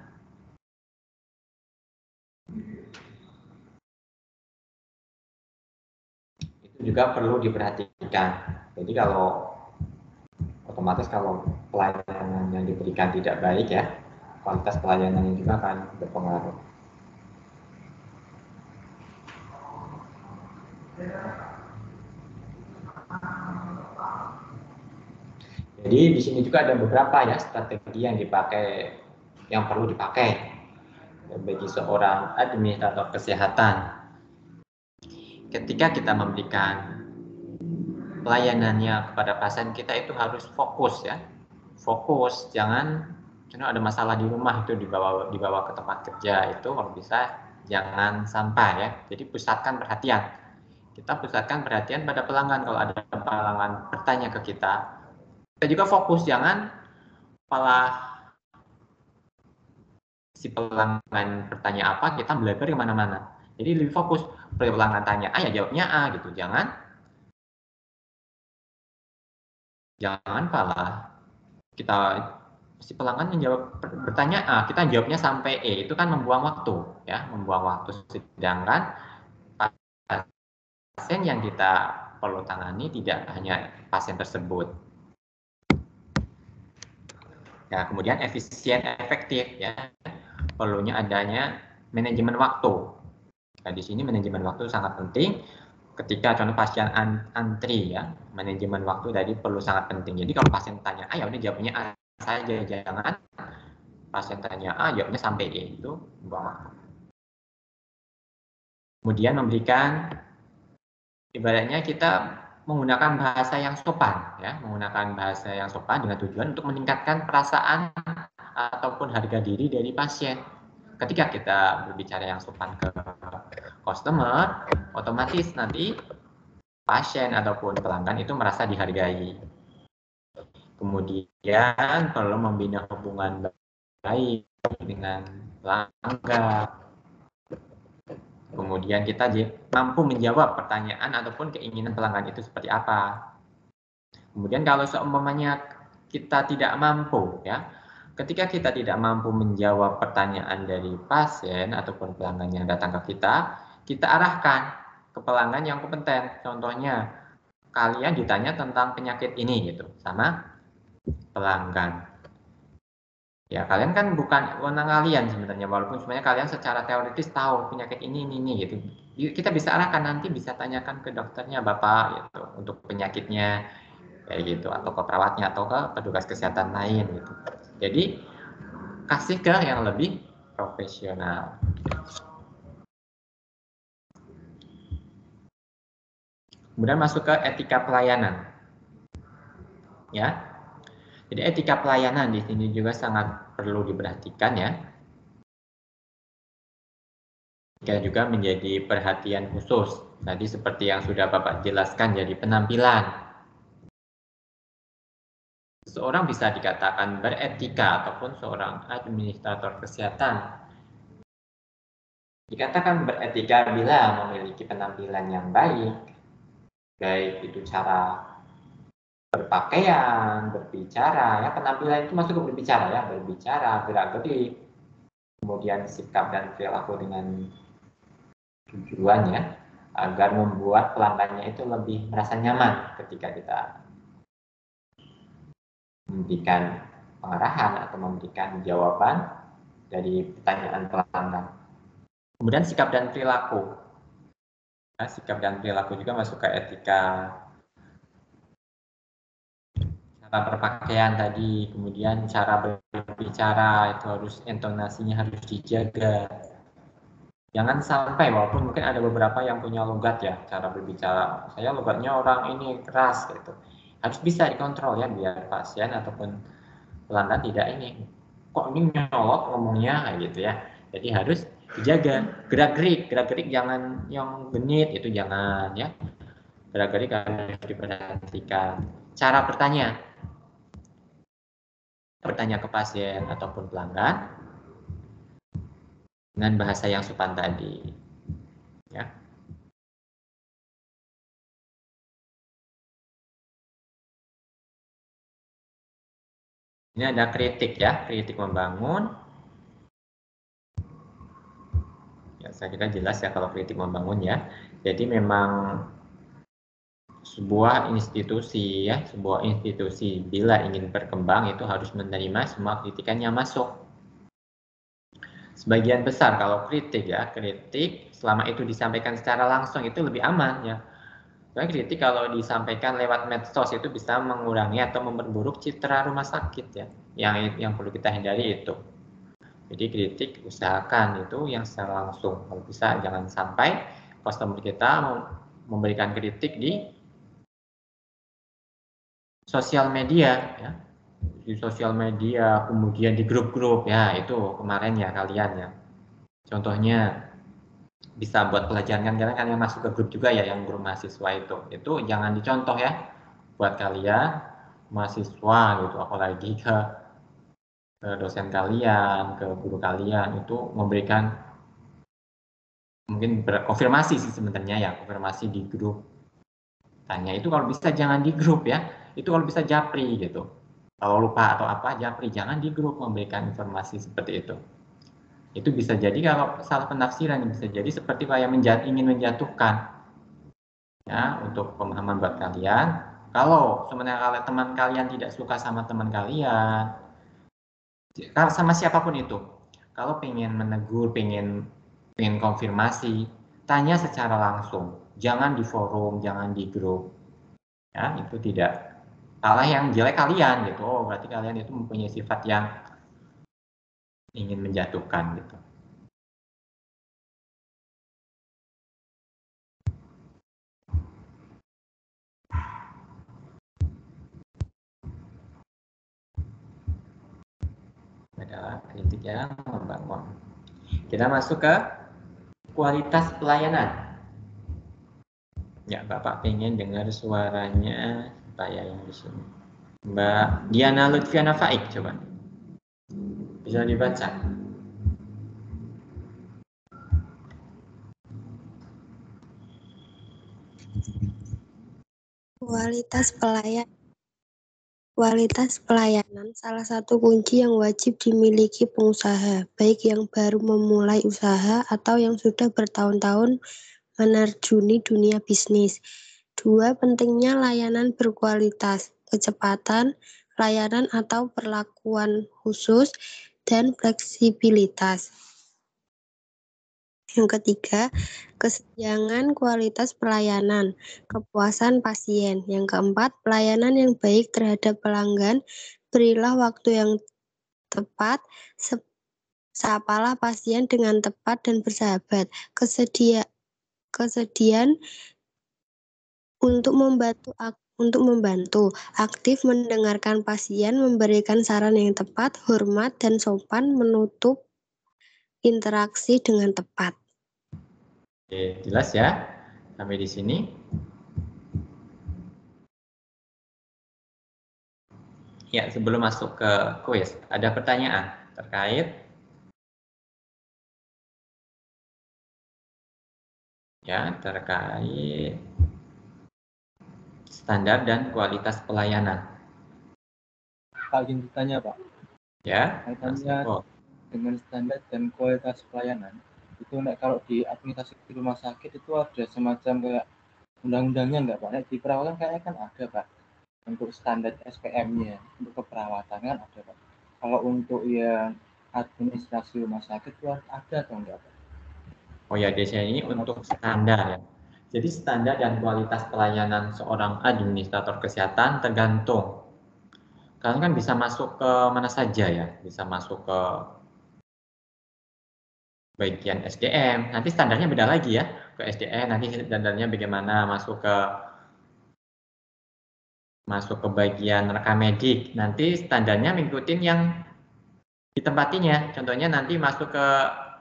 itu juga perlu diperhatikan. Jadi kalau otomatis kalau pelayanan yang diberikan tidak baik ya, kualitas pelayanan juga akan berpengaruh. Jadi di sini juga ada beberapa ya strategi yang dipakai, yang perlu dipakai bagi seorang administrator kesehatan. Ketika kita memberikan pelayanannya kepada pasien kita itu harus fokus ya, fokus, jangan ada masalah di rumah itu dibawa ke tempat kerja itu kalau bisa jangan sampai ya. Jadi pusatkan perhatian. Kita pusatkan perhatian pada pelanggan. Kalau ada pelanggan bertanya ke kita juga fokus, jangan malah si pelanggan bertanya apa kita belajar kemana-mana. Jadi lebih fokus, pelanggan tanya A ya jawabnya A gitu, jangan malah kita si pelanggan menjawab bertanya A kita jawabnya sampai E, itu kan membuang waktu ya, membuang waktu. Sedangkan pasien yang kita perlu tangani tidak hanya pasien tersebut. Ya, kemudian efisien efektif ya, perlunya adanya manajemen waktu. Nah, di sini manajemen waktu sangat penting. Ketika contoh pasien antri ya, manajemen waktu tadi perlu sangat penting. Jadi kalau pasien tanya A ya udah jawabnya A saja, jangan pasien tanya A jawabnya sampai E, itu buang waktu. Kemudian memberikan, ibaratnya kita menggunakan bahasa yang sopan ya, menggunakan bahasa yang sopan dengan tujuan untuk meningkatkan perasaan ataupun harga diri dari pasien. Ketika kita berbicara yang sopan ke customer, otomatis nanti pasien ataupun pelanggan itu merasa dihargai. Kemudian perlu membina hubungan baik dengan pelanggan. Kemudian kita mampu menjawab pertanyaan ataupun keinginan pelanggan itu seperti apa. Kemudian kalau seumpamanya kita tidak mampu, ya, ketika kita tidak mampu menjawab pertanyaan dari pasien ataupun pelanggan yang datang ke kita arahkan ke pelanggan yang kompeten. Contohnya, kalian ditanya tentang penyakit ini gitu sama pelanggan. Ya, kalian kan bukan wewenang kalian sebenarnya, walaupun sebenarnya kalian secara teoritis tahu penyakit ini gitu. Kita bisa arahkan, nanti bisa tanyakan ke dokternya, Bapak, gitu, untuk penyakitnya, kayak gitu, atau ke perawatnya, atau ke petugas kesehatan lain, gitu. Jadi, kasih ke yang lebih profesional. Kemudian masuk ke etika pelayanan. Ya. Jadi etika pelayanan di sini juga sangat perlu diperhatikan, ya. Juga menjadi perhatian khusus. Tadi seperti yang sudah Bapak jelaskan, jadi penampilan. Seorang bisa dikatakan beretika ataupun seorang administrator kesehatan dikatakan beretika bila memiliki penampilan yang baik itu cara berpakaian, berbicara, ya, penampilan itu masuk ke berbicara, ya, berbicara, gerak-gerik, kemudian sikap dan perilaku dengan tujuannya agar membuat pelanggannya itu lebih merasa nyaman ketika kita memberikan pengarahan atau memberikan jawaban dari pertanyaan pelanggan. Kemudian sikap dan perilaku. Nah, sikap dan perilaku juga masuk ke etika. Cara berpakaian tadi, kemudian cara berbicara itu harus intonasinya harus dijaga. Jangan sampai, walaupun mungkin ada beberapa yang punya logat, ya, cara berbicara. Saya logatnya orang ini keras gitu. Harus bisa dikontrol, ya, biar pasien ataupun pelanggan tidak ini. Kok ini nyolot ngomongnya kayak gitu, ya. Jadi harus dijaga. Gerak-gerik jangan yang genit, itu jangan, ya. Gerak-gerik harus diperhatikan. Cara bertanya ke pasien ataupun pelanggan dengan bahasa yang sopan tadi, ya. Ini ada kritik, ya, kritik membangun. Ya, saya kira jelas, ya, kalau kritik membangun, ya. Jadi memang sebuah institusi, ya, bila ingin berkembang itu harus menerima semua kritikan yang masuk. Sebagian besar kalau kritik, ya, kritik selama itu disampaikan secara langsung itu lebih aman, ya. Karena kritik kalau disampaikan lewat medsos itu bisa mengurangi atau memperburuk citra rumah sakit, ya. Yang perlu kita hindari itu. Jadi kritik usahakan itu yang secara langsung. Kalau bisa jangan sampai customer kita memberikan kritik di sosial media, ya. Di sosial media, kemudian di grup-grup, ya, itu kemarin, ya, kalian, ya. Contohnya bisa buat pelajaran, kan kalian masuk ke grup juga, ya, yang grup mahasiswa itu jangan dicontoh, ya, buat kalian mahasiswa gitu, apalagi ke dosen kalian, ke guru kalian, itu memberikan mungkin berkonfirmasi sih sebenarnya, ya, konfirmasi di grup. Tanya itu kalau bisa jangan di grup, ya, itu kalau bisa japri gitu. Kalau lupa atau apa, japri, jangan di grup memberikan informasi seperti itu. Itu bisa jadi kalau salah penafsiran, bisa jadi seperti kayak ingin menjatuhkan, ya, untuk pemahaman buat kalian. Kalau sebenarnya teman kalian tidak suka sama teman kalian, sama siapapun itu, kalau pengen menegur, pengen konfirmasi, tanya secara langsung, jangan di forum, jangan di grup, ya, itu tidak. Salah yang jelek kalian gitu, oh berarti kalian itu mempunyai sifat yang ingin menjatuhkan gitu. adalah kritik yang membangun. Kita masuk ke kualitas pelayanan. Ya, Bapak pengen dengar suaranya supaya yang di sini. Mbak Diana Lutfiana Faik, coba. Bisa dibaca. Kualitas pelayanan salah satu kunci yang wajib dimiliki pengusaha, baik yang baru memulai usaha atau yang sudah bertahun-tahun menerjuni dunia bisnis. 2. Pentingnya layanan berkualitas, kecepatan, layanan atau perlakuan khusus, dan fleksibilitas. Yang ketiga, kesenjangan kualitas pelayanan, kepuasan pasien. Yang keempat, pelayanan yang baik terhadap pelanggan, berilah waktu yang tepat, sapalah pasien dengan tepat dan bersahabat, kesediaan untuk membantu, aktif mendengarkan pasien, memberikan saran yang tepat, hormat dan sopan, menutup interaksi dengan tepat. Oke, jelas ya sampai di sini. Ya, sebelum masuk ke kuis, ada pertanyaan terkait standar dan kualitas pelayanan. Pak ingin bertanya, Pak. Ya, kaitannya dengan standar dan kualitas pelayanan itu kalau di administrasi di rumah sakit itu ada semacam kayak undang-undangnya nggak Pak? Di perawatan kayaknya kan ada Pak untuk standar SPM-nya untuk keperawatan kan ada Pak. Kalau untuk yang administrasi rumah sakit itu ada atau enggak Pak? Oh ya, biasanya ini untuk standar ya. Jadi standar dan kualitas pelayanan seorang administrator kesehatan tergantung. Kalian kan bisa masuk ke mana saja ya, bisa masuk ke bagian SDM, nanti standarnya beda lagi ya, ke SDM nanti standarnya bagaimana, masuk ke bagian rekam medik, nanti standarnya mengikuti yang ditempatinya. Contohnya nanti masuk ke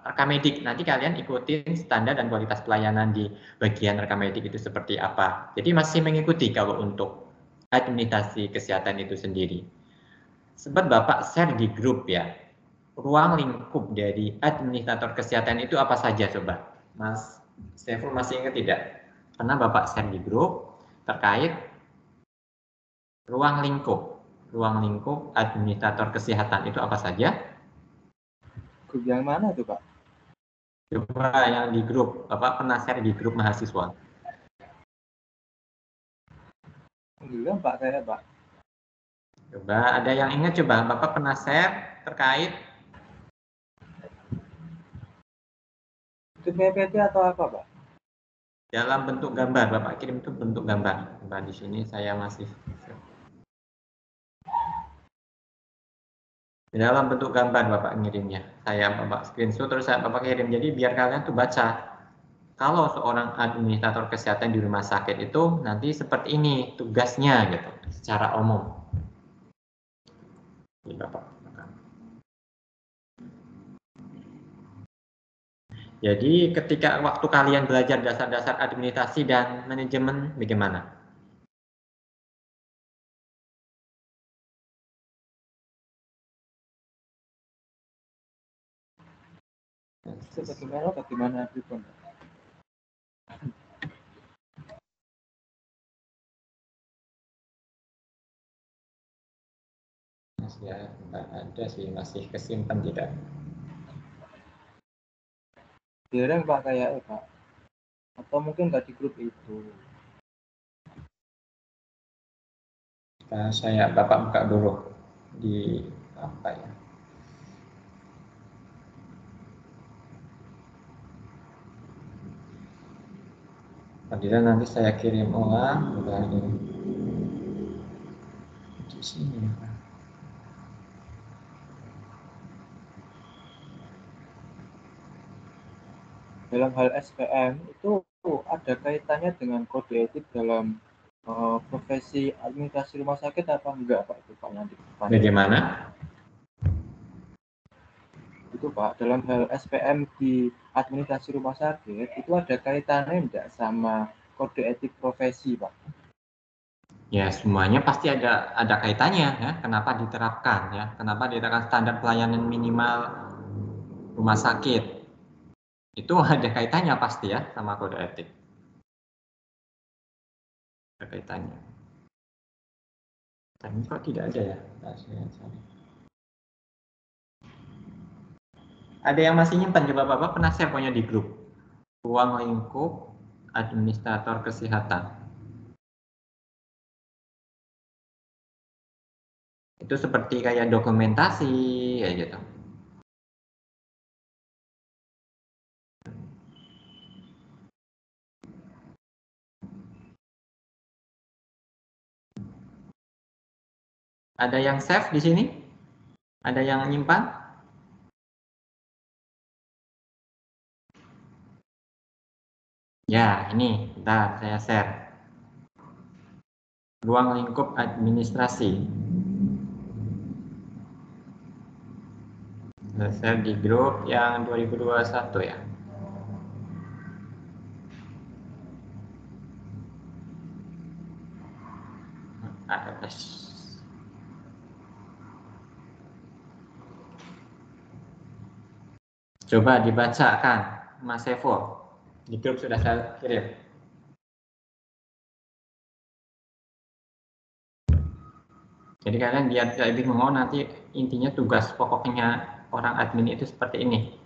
rekam medik, nanti kalian ikutin standar dan kualitas pelayanan di bagian rekam medik itu seperti apa. Jadi masih mengikuti kalau untuk administrasi kesehatan itu sendiri. Sempat Bapak share di grup ya, ruang lingkup dari administrator kesehatan itu apa saja coba? Mas Steful masih ingat tidak? Karena Bapak share di grup terkait ruang lingkup administrator kesehatan itu apa saja? Grup yang mana itu Pak? Coba yang di grup, Bapak pernah share di grup mahasiswa? Enggak Pak, saya Pak. Coba ada yang ingat coba, Bapak pernah share terkait itu PPT atau apa Pak? dalam bentuk gambar, Bapak kirim itu bentuk gambar. Coba di sini saya masih dalam bentuk gambar Bapak ngirimnya. Saya Bapak screenshot terus Bapak kirim. Jadi biar kalian tuh baca. Kalau seorang administrator kesehatan di rumah sakit itu nanti seperti ini tugasnya gitu, secara umum. Ini Bapak. Jadi ketika waktu kalian belajar dasar-dasar administrasi dan manajemen bagaimana? Itu bagaimana Pripun? Ya, enggak ada sih, masih kesimpan tidak. Direng Pak kayak Pak. Atau mungkin nggak di grup itu. Saya Bapak buka dulu di apa ya? Kemudian nanti saya kirim ulang di sini. Dalam hal SPM itu ada kaitannya dengan kode etik dalam profesi administrasi rumah sakit apa enggak Pak itu Pak nanti? Bagaimana? Itu Pak, dalam hal SPM di administrasi rumah sakit, itu ada kaitannya enggak sama kode etik profesi Pak? Ya, semuanya pasti ada kaitannya ya. Kenapa diterapkan ya? Kenapa diterapkan standar pelayanan minimal rumah sakit? Itu ada kaitannya pasti ya sama kode etik. Ada kaitannya. Tapi kok tidak ada ya? Ada yang masih nyimpan, coba Bapak pernah share punya di grup. Ruang lingkup administrator kesehatan. Itu seperti kayak dokumentasi kayak gitu. Ada yang save di sini? Ada yang nyimpan? Ya, ini, bentar saya share. Ruang lingkup administrasi. Saya share di grup yang 2021 ya. Coba dibacakan, Mas Evo. Di grup sudah saya kirim. Jadi kalian biar tidak bingung, oh nanti intinya tugas pokoknya orang admin itu seperti ini.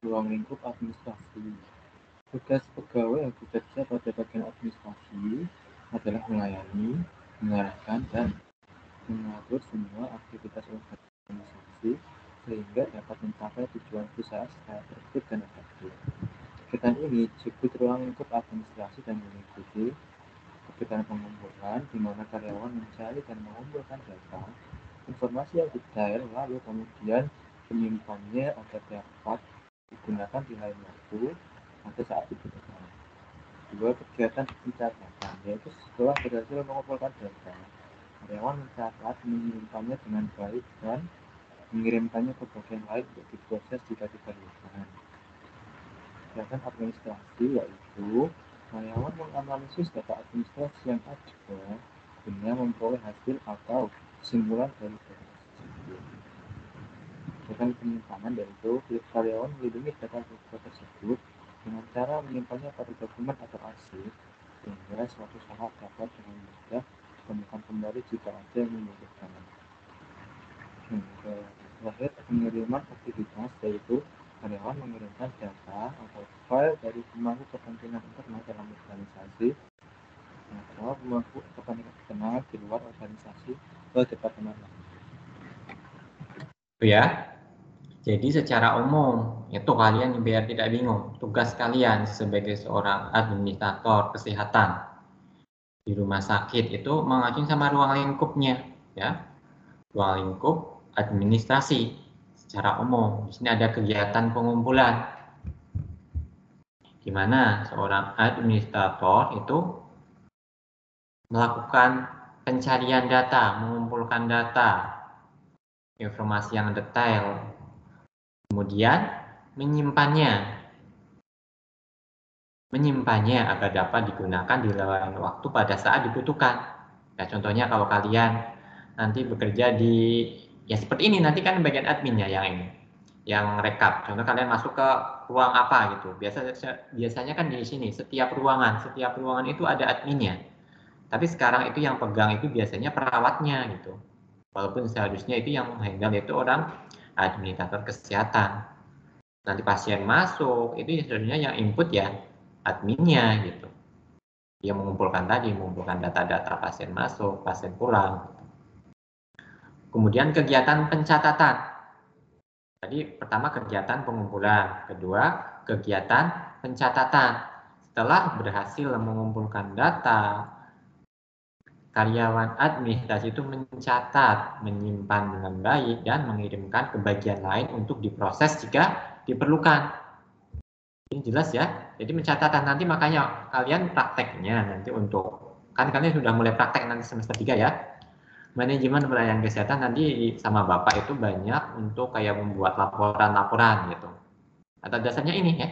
Ruang lingkup administrasi. Tugas pegawai yang bekerja pada bagian administrasi adalah melayani, mengarahkan, dan mengatur semua aktivitas organisasi sehingga dapat mencapai tujuan perusahaan secara tertib dan efektif. Kegiatan ini disebut ruang lingkup administrasi dan meliputi kegiatan pengumpulan di mana karyawan mencari dan mengumpulkan data, informasi yang detail, lalu kemudian menyimpannya agar dapat digunakan di lain waktu atau saat dibutuhkan. Dua, kegiatan pencatatan, yaitu setelah berhasil mengumpulkan data, karyawan mencatat, menyimpannya dengan baik dan mengirimkannya ke bagian lain untuk diproses jika diperlukan. Kegiatan administrasi yaitu karyawan menganalisis data administrasi yang ada guna memperoleh hasil atau kesimpulan dari data tersebut. Kegiatan penyimpanan yaitu karyawan melindungi data tersebut dengan cara menyimpannya pada dokumen atau arsip sehingga suatu saat dapat dengan mudah ditemukan kembali jika ada yang membutuhkan. Terakhir, pengiriman aktivitas yaitu karyawan mengirimkan data atau file dari pemangku kepentingan internal dalam organisasi atau pemangku kepentingan eksternal di luar organisasi ke departemen lain. Ya. Jadi secara umum, itu kalian biar tidak bingung, tugas kalian sebagai seorang administrator kesehatan di rumah sakit itu mengacu sama ruang lingkupnya, ya. Ruang lingkup administrasi secara umum. Di sini ada kegiatan pengumpulan, di mana seorang administrator itu melakukan pencarian data, mengumpulkan data, informasi yang detail, kemudian menyimpannya agar dapat digunakan di lain waktu pada saat dibutuhkan. Nah, contohnya kalau kalian nanti bekerja di ya seperti ini, nanti kan bagian adminnya yang ini, yang rekap. Contoh kalian masuk ke ruang apa gitu. Biasanya kan di sini setiap ruangan itu ada adminnya. Tapi sekarang itu yang pegang itu biasanya perawatnya gitu. Walaupun seharusnya itu yang handle itu orang administrator kesehatan. Nanti pasien masuk, itu sebenarnya yang input ya adminnya gitu. Dia mengumpulkan data-data pasien masuk, pasien pulang. Kemudian kegiatan pencatatan. Tadi pertama kegiatan pengumpulan, kedua kegiatan pencatatan. Setelah berhasil mengumpulkan data, karyawan administrasi itu mencatat, menyimpan dengan baik, dan mengirimkan ke bagian lain untuk diproses jika diperlukan. Ini jelas ya. Jadi pencatatan nanti makanya kalian prakteknya nanti untuk kan kalian sudah mulai praktek nanti semester 3 ya. Manajemen pelayanan kesehatan nanti sama Bapak itu banyak untuk kayak membuat laporan-laporan gitu. Atau dasarnya ini ya.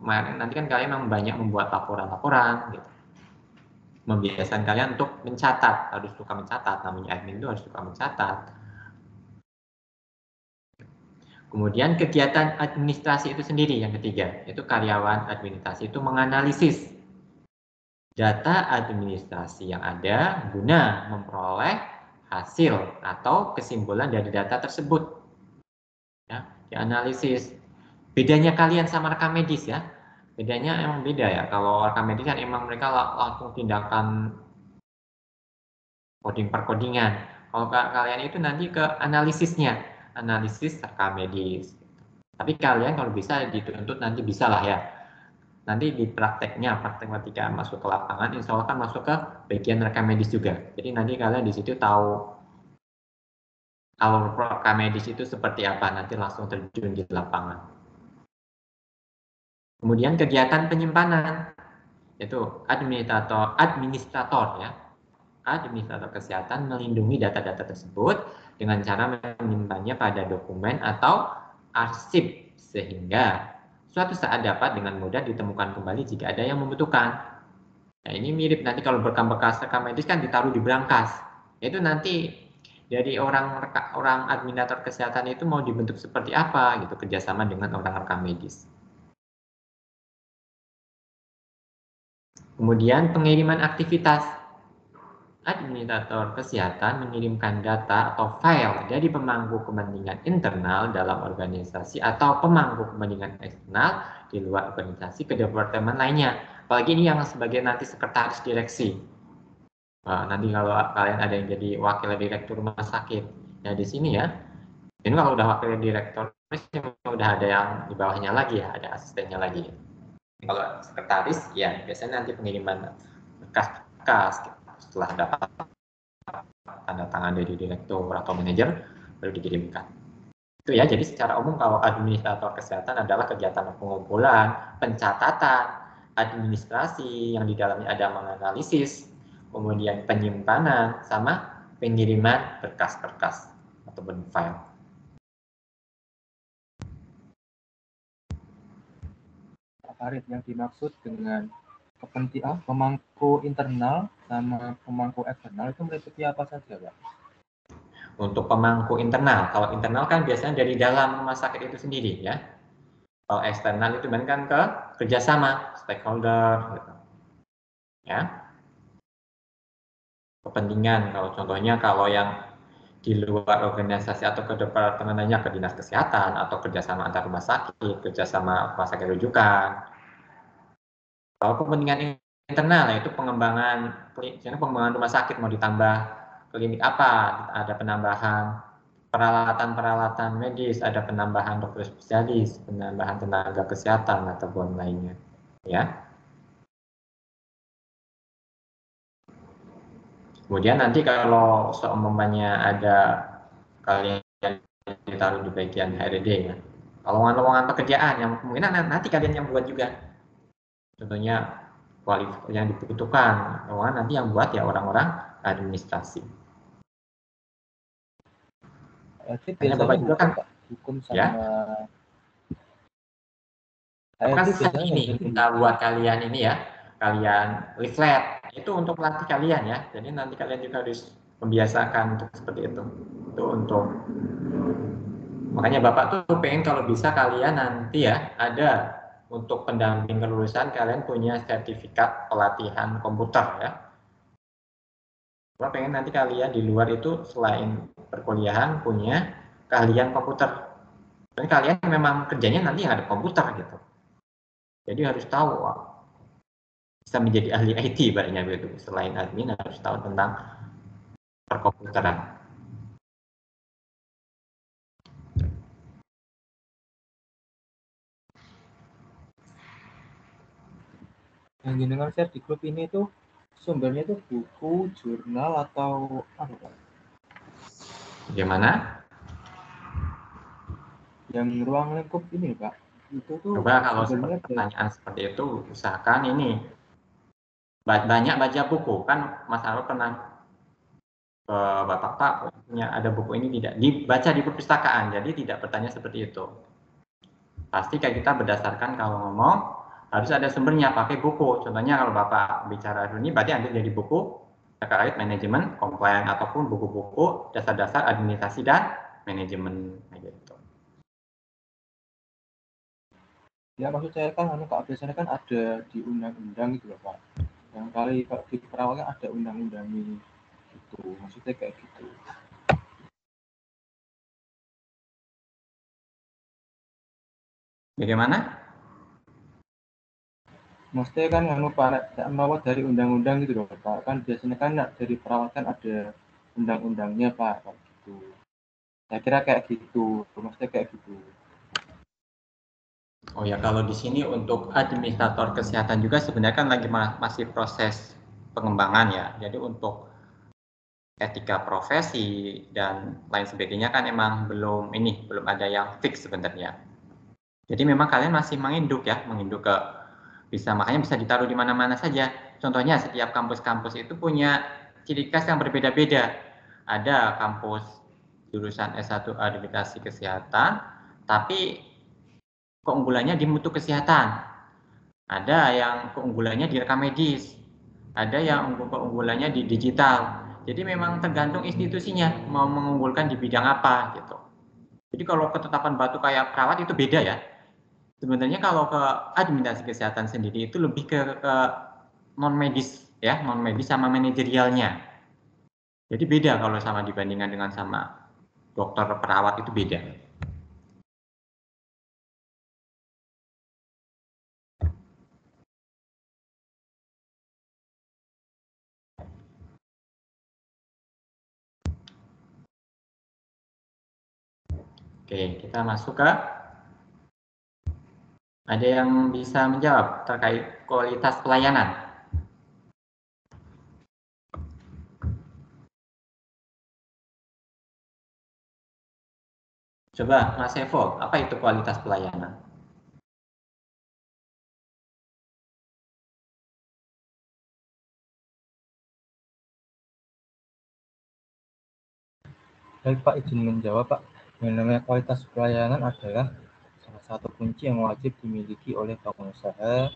Kemarin nanti kan kalian memang banyak membuat laporan-laporan gitu. Membiasakan kalian untuk mencatat, harus suka mencatat, namanya admin itu harus suka mencatat. Kemudian kegiatan administrasi itu sendiri yang ketiga, yaitu karyawan administrasi itu menganalisis data administrasi yang ada guna memperoleh hasil atau kesimpulan dari data tersebut. Ya, dianalisis. Bedanya kalian sama rekam medis ya, bedanya emang beda ya. Kalau rekam medis kan emang mereka langsung tindakan coding per codingan. Kalau kalian itu nanti ke analisisnya, analisis rekam medis. Tapi kalian kalau bisa dituntut nanti bisa lah ya. Nanti di prakteknya, praktek ketika masuk ke lapangan, insya Allah kan masuk ke bagian rekam medis juga. Jadi nanti kalian di situ tahu kalau rekam medis itu seperti apa, nanti langsung terjun di lapangan. Kemudian kegiatan penyimpanan, yaitu administrator ya. Administrator kesehatan melindungi data-data tersebut dengan cara menyimpannya pada dokumen atau arsip sehingga suatu saat dapat dengan mudah ditemukan kembali jika ada yang membutuhkan. Nah, ini mirip nanti kalau berkas rekam medis kan ditaruh di brankas. Itu nanti dari orang administrator kesehatan itu mau dibentuk seperti apa gitu, kerjasama dengan orang rekam medis. Kemudian pengiriman aktivitas. Administrator kesehatan mengirimkan data atau file dari pemangku kepentingan internal dalam organisasi atau pemangku kepentingan eksternal di luar organisasi ke departemen lainnya. Apalagi ini yang sebagai nanti sekretaris direksi. Nah, nanti kalau kalian ada yang jadi wakil direktur rumah sakit, ya di sini ya. Ini kalau udah wakil direktur, udah ada yang di bawahnya lagi ya, ada asistennya lagi. Kalau sekretaris, ya biasanya nanti pengiriman berkas-berkas gitu. Setelah dapat tanda tangan dari direktur atau manajer baru dikirimkan. Itu ya, jadi secara umum kalau administrator kesehatan adalah kegiatan pengumpulan, pencatatan, administrasi yang di dalamnya ada menganalisis, kemudian penyimpanan sama pengiriman berkas-berkas ataupun file. Pak Farid, yang dimaksud dengan pemangku internal sama pemangku eksternal itu meliputi apa saja, Pak? Untuk pemangku internal, kalau internal kan biasanya dari dalam rumah sakit itu sendiri ya. Kalau eksternal itu kan ke kerjasama stakeholder, gitu. Ya. Kepentingan, kalau contohnya kalau yang di luar organisasi atau ke departemennya ke dinas kesehatan atau kerjasama antar rumah sakit, kerjasama rumah sakit rujukan. Kalau kepentingan internal yaitu pengembangan rumah sakit mau ditambah klinik apa, ada penambahan peralatan-peralatan medis, ada penambahan dokter spesialis, penambahan tenaga kesehatan ataupun lainnya, ya. Kemudian nanti kalau seumpamanya ada kalian ditaruh di bagian HRD ya, lowongan-lowongan pekerjaan yang kemungkinan nanti kalian yang buat juga. Contohnya kualifikasi yang dibutuhkan, lowongan nanti yang buat ya orang-orang administrasi. Hanya Bapak juga kan hukum sama ya? Kan ini kita buat kalian ini ya, kalian leaflet itu untuk pelatih kalian ya. Jadi nanti kalian juga harus membiasakan untuk seperti itu. Itu untuk makanya Bapak tuh pengen kalau bisa kalian nanti ya ada untuk pendamping kelulusan kalian punya sertifikat pelatihan komputer ya. Bapak pengen nanti kalian di luar itu selain perkuliahan punya keahlian komputer. Dan kalian memang kerjanya nanti yang ada komputer gitu. Jadi harus tahu bisa menjadi ahli IT ibaratnya begitu. Selain admin harus tahu tentang perkomputeran. Yang jenengan share di grup ini tuh sumbernya tuh buku, jurnal atau apa, Pak? Bagaimana? Yang ruang lingkup ini, Pak. Itu tuh coba kalau seperti pertanyaan seperti itu usahakan ini banyak baca buku kan. Mas Arul pernah ke Bapak, Pak punya ada buku ini tidak dibaca di perpustakaan, jadi tidak bertanya seperti itu. Pasti kayak kita berdasarkan kalau ngomong harus ada sumbernya, pakai buku. Contohnya kalau Bapak bicara ini berarti ambil dari buku terkait manajemen komplain ataupun buku-buku dasar-dasar administrasi dan manajemen gitu. Ya maksud saya kan Pak, biasanya kan ada di undang-undang gitu loh Pak. Yang kali kalau di perawatnya ada undang-undangnya gitu, maksudnya kayak gitu. Bagaimana? Maksudnya kan merawat dari undang-undang gitu loh Pak. Kan biasanya kan dari perawatan ada undang-undangnya Pak, kayak gitu. Saya kira kayak gitu, maksudnya kayak gitu. Oh ya, kalau di sini untuk administrator kesehatan juga sebenarnya kan lagi masih proses pengembangan ya. Jadi untuk etika profesi dan lain sebagainya kan emang belum ada yang fix sebenarnya. Jadi memang kalian masih menginduk ke makanya bisa ditaruh di mana-mana saja. Contohnya setiap kampus-kampus itu punya ciri khas yang berbeda-beda. Ada kampus jurusan S1 administrasi kesehatan, tapi keunggulannya di mutu kesehatan. Ada yang keunggulannya di rekam medis. Ada yang keunggulannya di digital. Jadi memang tergantung institusinya mau mengunggulkan di bidang apa gitu. Jadi kalau ketetapan batu kayak perawat itu beda ya. Sebenarnya kalau ke administrasi kesehatan sendiri itu lebih ke non medis ya, non medis sama manajerialnya. Jadi beda kalau sama dibandingkan dengan sama dokter perawat itu beda. Oke, kita masuk ke ada yang bisa menjawab terkait kualitas pelayanan. Coba Mas Evo, apa itu kualitas pelayanan? Baik Pak, izin menjawab Pak. Yang namanya kualitas pelayanan adalah salah satu kunci yang wajib dimiliki oleh pengusaha,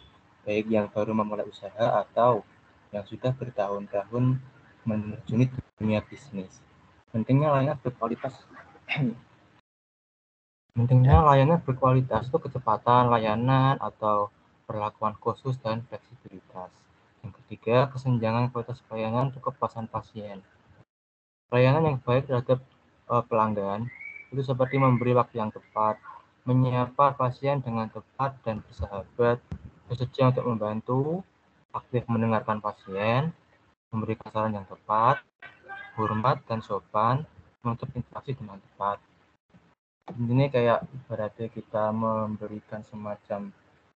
baik yang baru memulai usaha atau yang sudah bertahun-tahun menerjuni dunia bisnis. Pentingnya layanan berkualitas itu kecepatan layanan atau perlakuan khusus dan fleksibilitas. Yang ketiga, kesenjangan kualitas pelayanan untuk kepuasan pasien. Pelayanan yang baik terhadap pelanggan itu seperti memberi waktu yang tepat, menyapa pasien dengan tepat dan bersahabat, bersedia untuk membantu, aktif mendengarkan pasien, memberikan saran yang tepat, hormat dan sopan, menutup interaksi dengan tepat. Ini kayak berarti kita memberikan semacam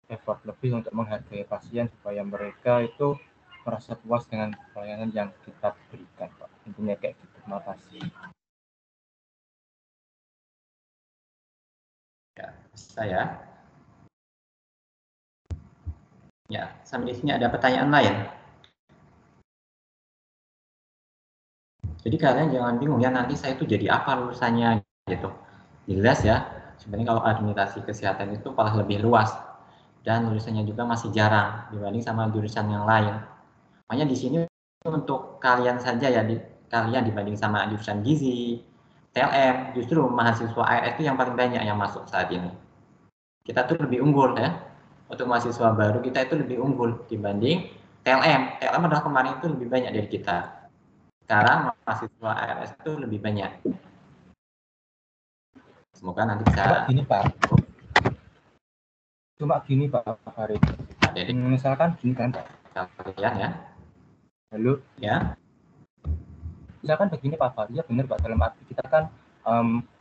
effort lebih untuk menghargai pasien supaya mereka itu merasa puas dengan pelayanan yang kita berikan, Pak. Intinya kayak gitu. Terima kasih. Ya, saya. Ya, sampai di sini ada pertanyaan lain. Jadi kalian jangan bingung ya, nanti saya itu jadi apa lulusannya gitu. Jelas ya, sebenarnya kalau administrasi kesehatan itu malah lebih luas dan lulusannya juga masih jarang dibanding sama jurusan yang lain. Makanya di sini untuk kalian saja ya, kalian dibanding sama jurusan gizi, TLM, justru mahasiswa ARS itu yang paling banyak yang masuk saat ini. Kita tuh lebih unggul ya. Untuk mahasiswa baru kita itu lebih unggul dibanding TLM. TLM adalah kemarin itu lebih banyak dari kita. Sekarang mahasiswa ARS itu lebih banyak. Semoga nanti bisa. Cuma gini Pak Farid. Misalkan gini kan Pak. Kalian ya. Halo. Ya. Misalkan begini Pak Farid, ya benar Pak, dalam arti kita kan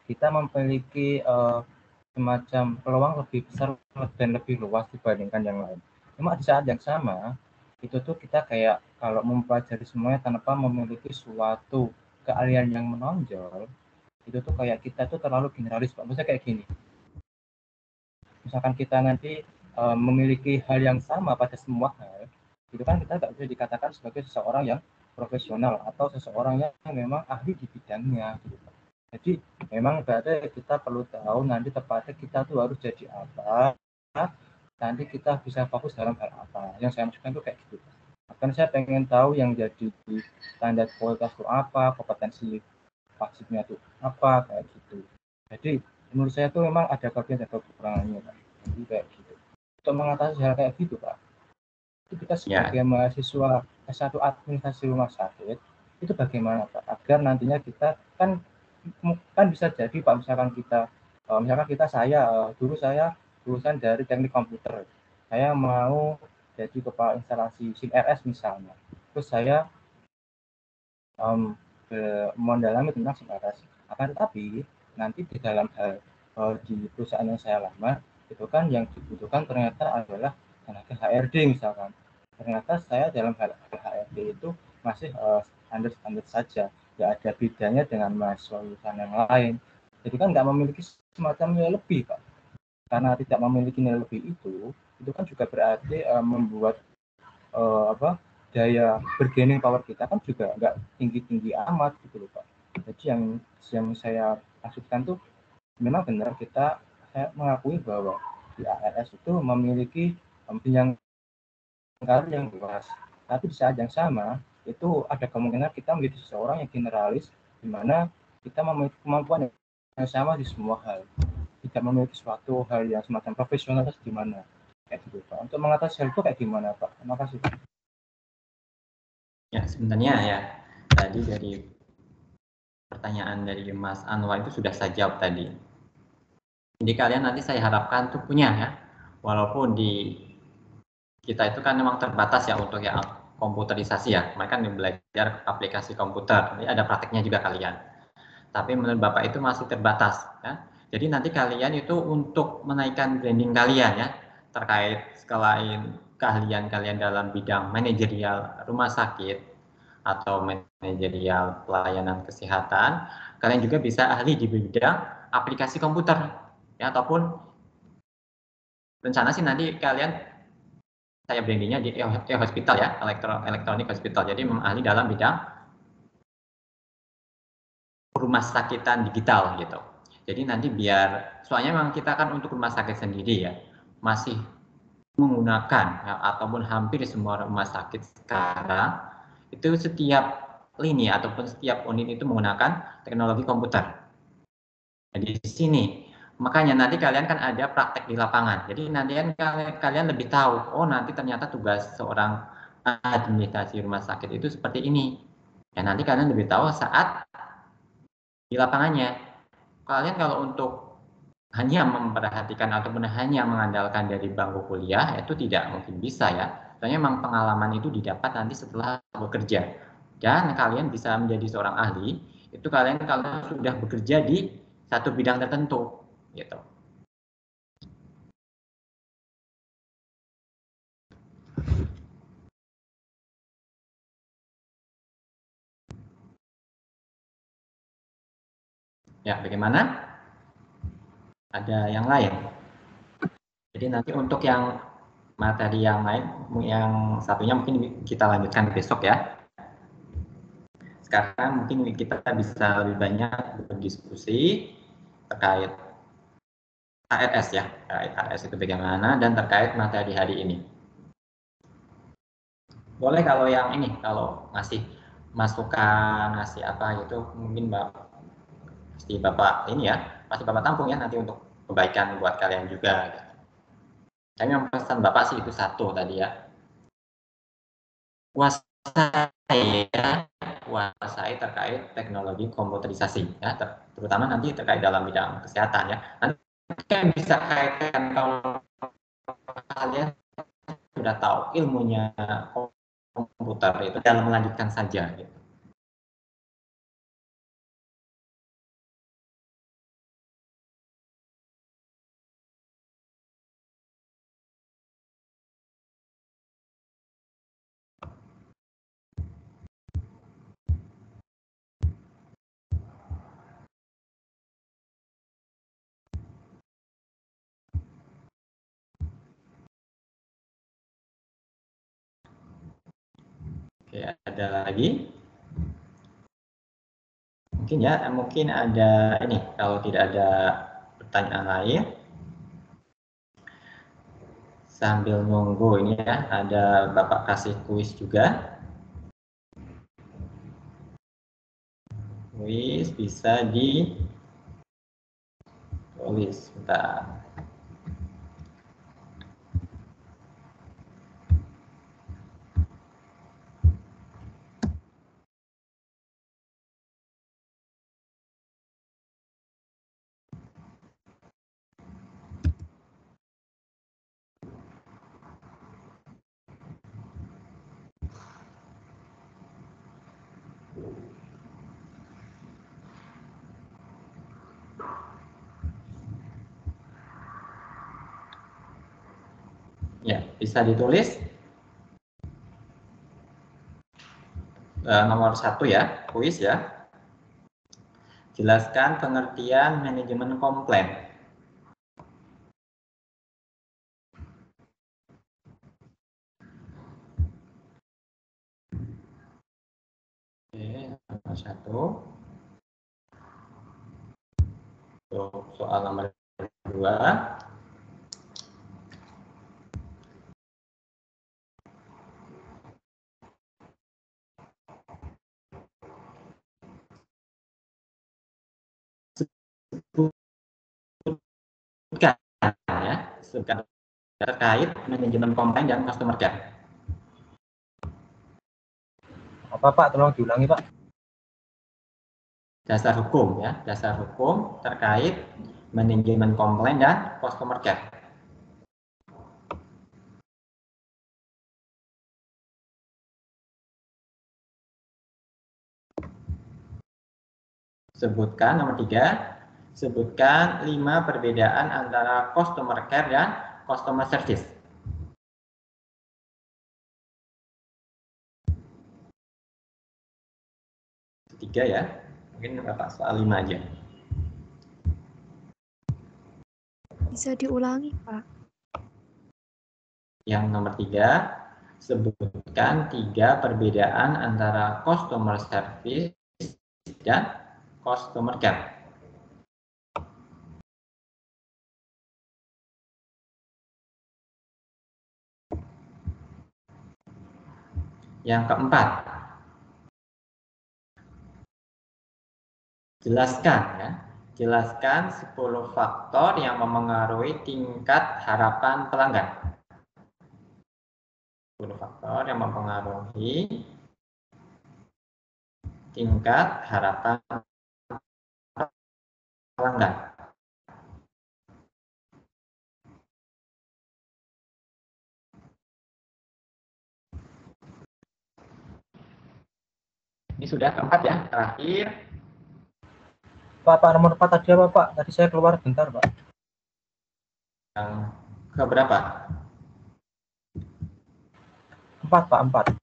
kita memiliki semacam peluang lebih besar dan lebih luas dibandingkan yang lain. Cuma di saat yang sama, itu tuh kita kayak kalau mempelajari semuanya tanpa memiliki suatu keahlian yang menonjol, itu tuh kayak kita tuh terlalu generalis Pak. Maksudnya kayak gini, misalkan kita nanti memiliki hal yang sama pada semua hal, itu kan kita nggak bisa dikatakan sebagai seseorang yang profesional atau seseorang yang memang ahli di bidangnya gitu. Jadi memang berarti kita perlu tahu nanti tepatnya kita tuh harus jadi apa, nanti kita bisa fokus dalam hal apa. Yang saya maksudkan itu kayak gitu. Bahkan saya pengen tahu yang jadi standar kualitas itu apa, kompetensi wajibnya itu apa, kayak gitu. Jadi menurut saya tuh memang ada kelebihan dan kekurangannya, Pak. Jadi kayak gitu. Untuk mengatasi hal kayak gitu, Pak, itu kita sebagai mahasiswa S1 administrasi rumah sakit itu bagaimana, Pak, agar nantinya kita kan bisa jadi, Pak, misalkan dulu saya lulusan dari teknik komputer, saya mau jadi kepala instalasi SIM RS misalnya, terus saya mendalami tentang SIM RS. Akan tetapi nanti di dalam hal di perusahaan yang saya lamar itu kan yang dibutuhkan ternyata adalah tenaga HRD misalkan. Ternyata saya dalam hal HRD itu masih standar saja, nggak ada bedanya dengan mahasiswa lulusan yang lain. Jadi kan nggak memiliki semacam nilai lebih, Pak. Karena tidak memiliki nilai lebih itu kan juga berarti membuat daya bargaining power kita kan juga nggak tinggi-tinggi amat gitu loh, Pak. Jadi yang saya maksudkan tuh memang benar saya mengakui bahwa di ARS itu memiliki bidang karir yang luas. Tapi di saat yang sama itu ada kemungkinan kita menjadi seseorang yang generalis di mana kita memiliki kemampuan yang sama di semua hal. Tidak memiliki suatu hal yang semacam profesional di mana kayak gitu, Pak. Untuk mengatasi hal itu kayak gimana, Pak? Terima kasih, Pak. Ya, sebenarnya ya tadi dari pertanyaan dari Mas Anwar itu sudah saya jawab tadi. Jadi kalian nanti saya harapkan tuh punya ya, walaupun di kita itu kan memang terbatas ya untuk yang komputerisasi ya, mereka kan belajar aplikasi komputer, jadi ada prakteknya juga kalian. Tapi menurut Bapak itu masih terbatas ya. Jadi nanti kalian itu untuk menaikkan branding kalian ya, terkait selain keahlian kalian dalam bidang manajerial rumah sakit atau manajerial pelayanan kesehatan, kalian juga bisa ahli di bidang aplikasi komputer ya, ataupun rencana sih nanti kalian saya brandingnya di e-hospital ya, elektronik hospital. Jadi ahli dalam bidang rumah sakitan digital gitu. Jadi nanti biar, soalnya memang kita kan untuk rumah sakit sendiri ya, masih menggunakan ya, ataupun hampir semua rumah sakit sekarang itu setiap lini ataupun setiap unit itu menggunakan teknologi komputer. Jadi di sini makanya nanti kalian kan ada praktek di lapangan. Jadi nanti kan kalian lebih tahu, oh nanti ternyata tugas seorang administrasi rumah sakit itu seperti ini. Ya nanti kalian lebih tahu saat di lapangannya. Kalian kalau untuk hanya memperhatikan ataupun hanya mengandalkan dari bangku kuliah itu tidak mungkin bisa ya. Soalnya memang pengalaman itu didapat nanti setelah bekerja. Dan kalian bisa menjadi seorang ahli itu kalian kalau sudah bekerja di satu bidang tertentu gitu. Ya, bagaimana? Ada yang lain? Jadi nanti untuk yang materi yang lain, yang satunya mungkin kita lanjutkan besok ya. Sekarang mungkin kita bisa lebih banyak berdiskusi terkait ARS ya, terkait ARS itu bagaimana dan terkait materi hari ini. Boleh kalau yang ini, kalau ngasih masukan, ngasih apa gitu, mungkin pasti Bapak ini ya, pasti Bapak tampung ya nanti untuk kebaikan buat kalian juga. Tapi yang pesan Bapak sih itu satu tadi ya, kuasai terkait teknologi komputerisasi ya, terutama nanti terkait dalam bidang kesehatan ya. Nanti kalian bisa kaitkan kalau kalian sudah tahu ilmunya komputer itu dalam melanjutkan saja gitu. Oke, ada lagi? Mungkin ada ini, kalau tidak ada pertanyaan lain. Sambil nunggu ini ya, ada Bapak kasih kuis juga. Kuis bisa ditulis, bentar. Ya, bisa ditulis. Nomor 1 ya, kuis ya. Jelaskan pengertian manajemen komplain. Oke, nomor 1. Untuk soal nomor 2. Sebutkan terkait manajemen komplain dan customer care. Apa Pak? Tolong diulangi Pak. Dasar hukum ya, dasar hukum terkait manajemen komplain dan customer care. Sebutkan nomor 3. Sebutkan 5 perbedaan antara customer care dan customer service. Tiga ya, mungkin Bapak soal 5 aja. Bisa diulangi, Pak. Yang nomor 3, sebutkan 3 perbedaan antara customer service dan customer care. Yang keempat, jelaskan 10 faktor yang memengaruhi tingkat harapan pelanggan. 10 faktor yang mempengaruhi tingkat harapan pelanggan. Ini sudah keempat ya, terakhir. Pak, nomor 4 tadi apa Pak? Tadi saya keluar bentar Pak. Yang keberapa? 4 Pak, 4.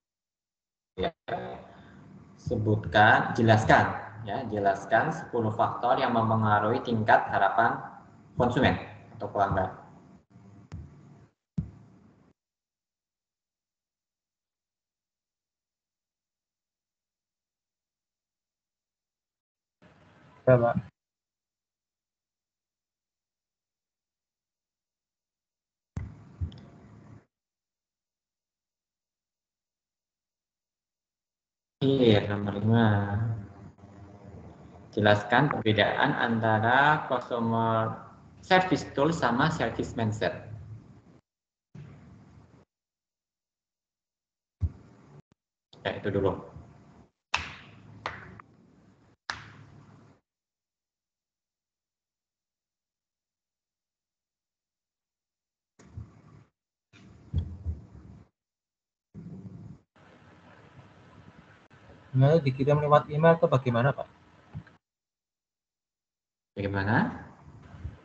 Ya. Jelaskan 10 faktor yang mempengaruhi tingkat harapan konsumen atau pelanggan. Pak. Nomor 5. Jelaskan perbedaan antara customer service tool sama service mindset. Ya, itu dulu. Email dikirim lewat email atau bagaimana Pak? Bagaimana?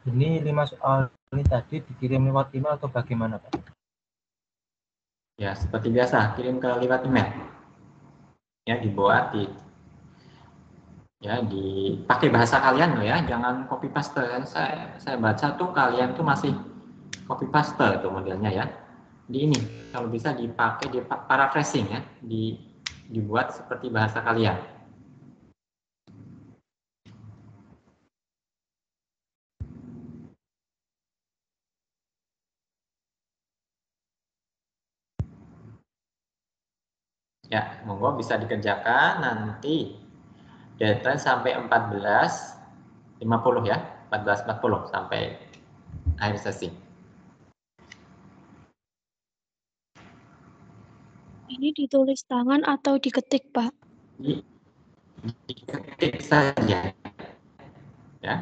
Ini 5 soal ini tadi dikirim lewat email atau bagaimana Pak? Ya, seperti biasa, kirim ke lewat email. Ya, dibuat dipakai bahasa kalian loh ya, jangan copy paste. Saya baca tuh kalian tuh masih copy paste itu modelnya ya. Di ini kalau bisa dipakai di paraphrasing ya, dibuat seperti bahasa kalian. Ya, monggo bisa dikerjakan nanti deadline sampai 14.50 ya, 14.40 sampai akhir sesi. Ini ditulis tangan atau diketik, Pak? Diketik saja, ya,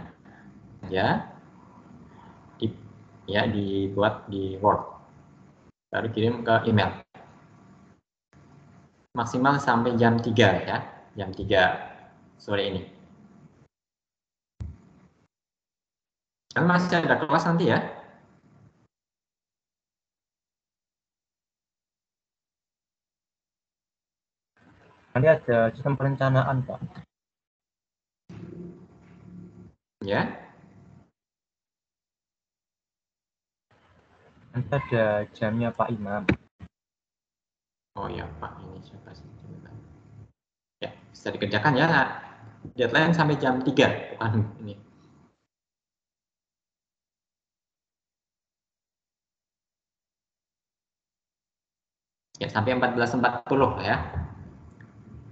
dibuat di Word, baru kirim ke email. Maksimal sampai jam 3 ya, jam 3 sore ini. Kan masih ada kelas nanti ya. Nanti ada sistem perencanaan, Pak. Ya. Nanti ada jamnya Pak Imam. Oh ya Pak, ini siapa sih? Ya, bisa dikerjakan ya. Deadline sampai jam 3, bukan ini. Ya, sampai 14.40 ya.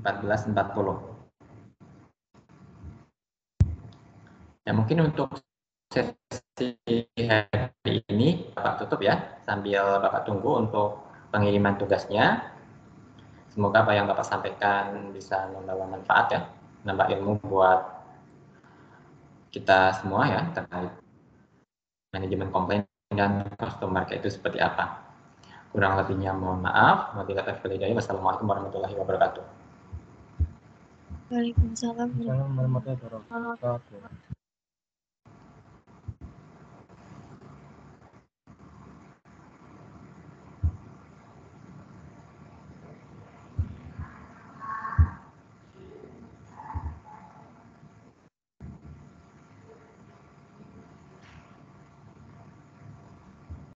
14.40. Ya, mungkin untuk sesi hari ini Bapak tutup ya, sambil Bapak tunggu untuk pengiriman tugasnya. Semoga apa yang Bapak sampaikan bisa membawa manfaat ya, menambah ilmu buat kita semua ya, terkait manajemen komplain dan customer care itu seperti apa. Kurang lebihnya mohon maaf. Wassalamualaikum warahmatullahi wabarakatuh. Waalaikumsalam. Assalamualaikum warahmatullahi wabarakatuh.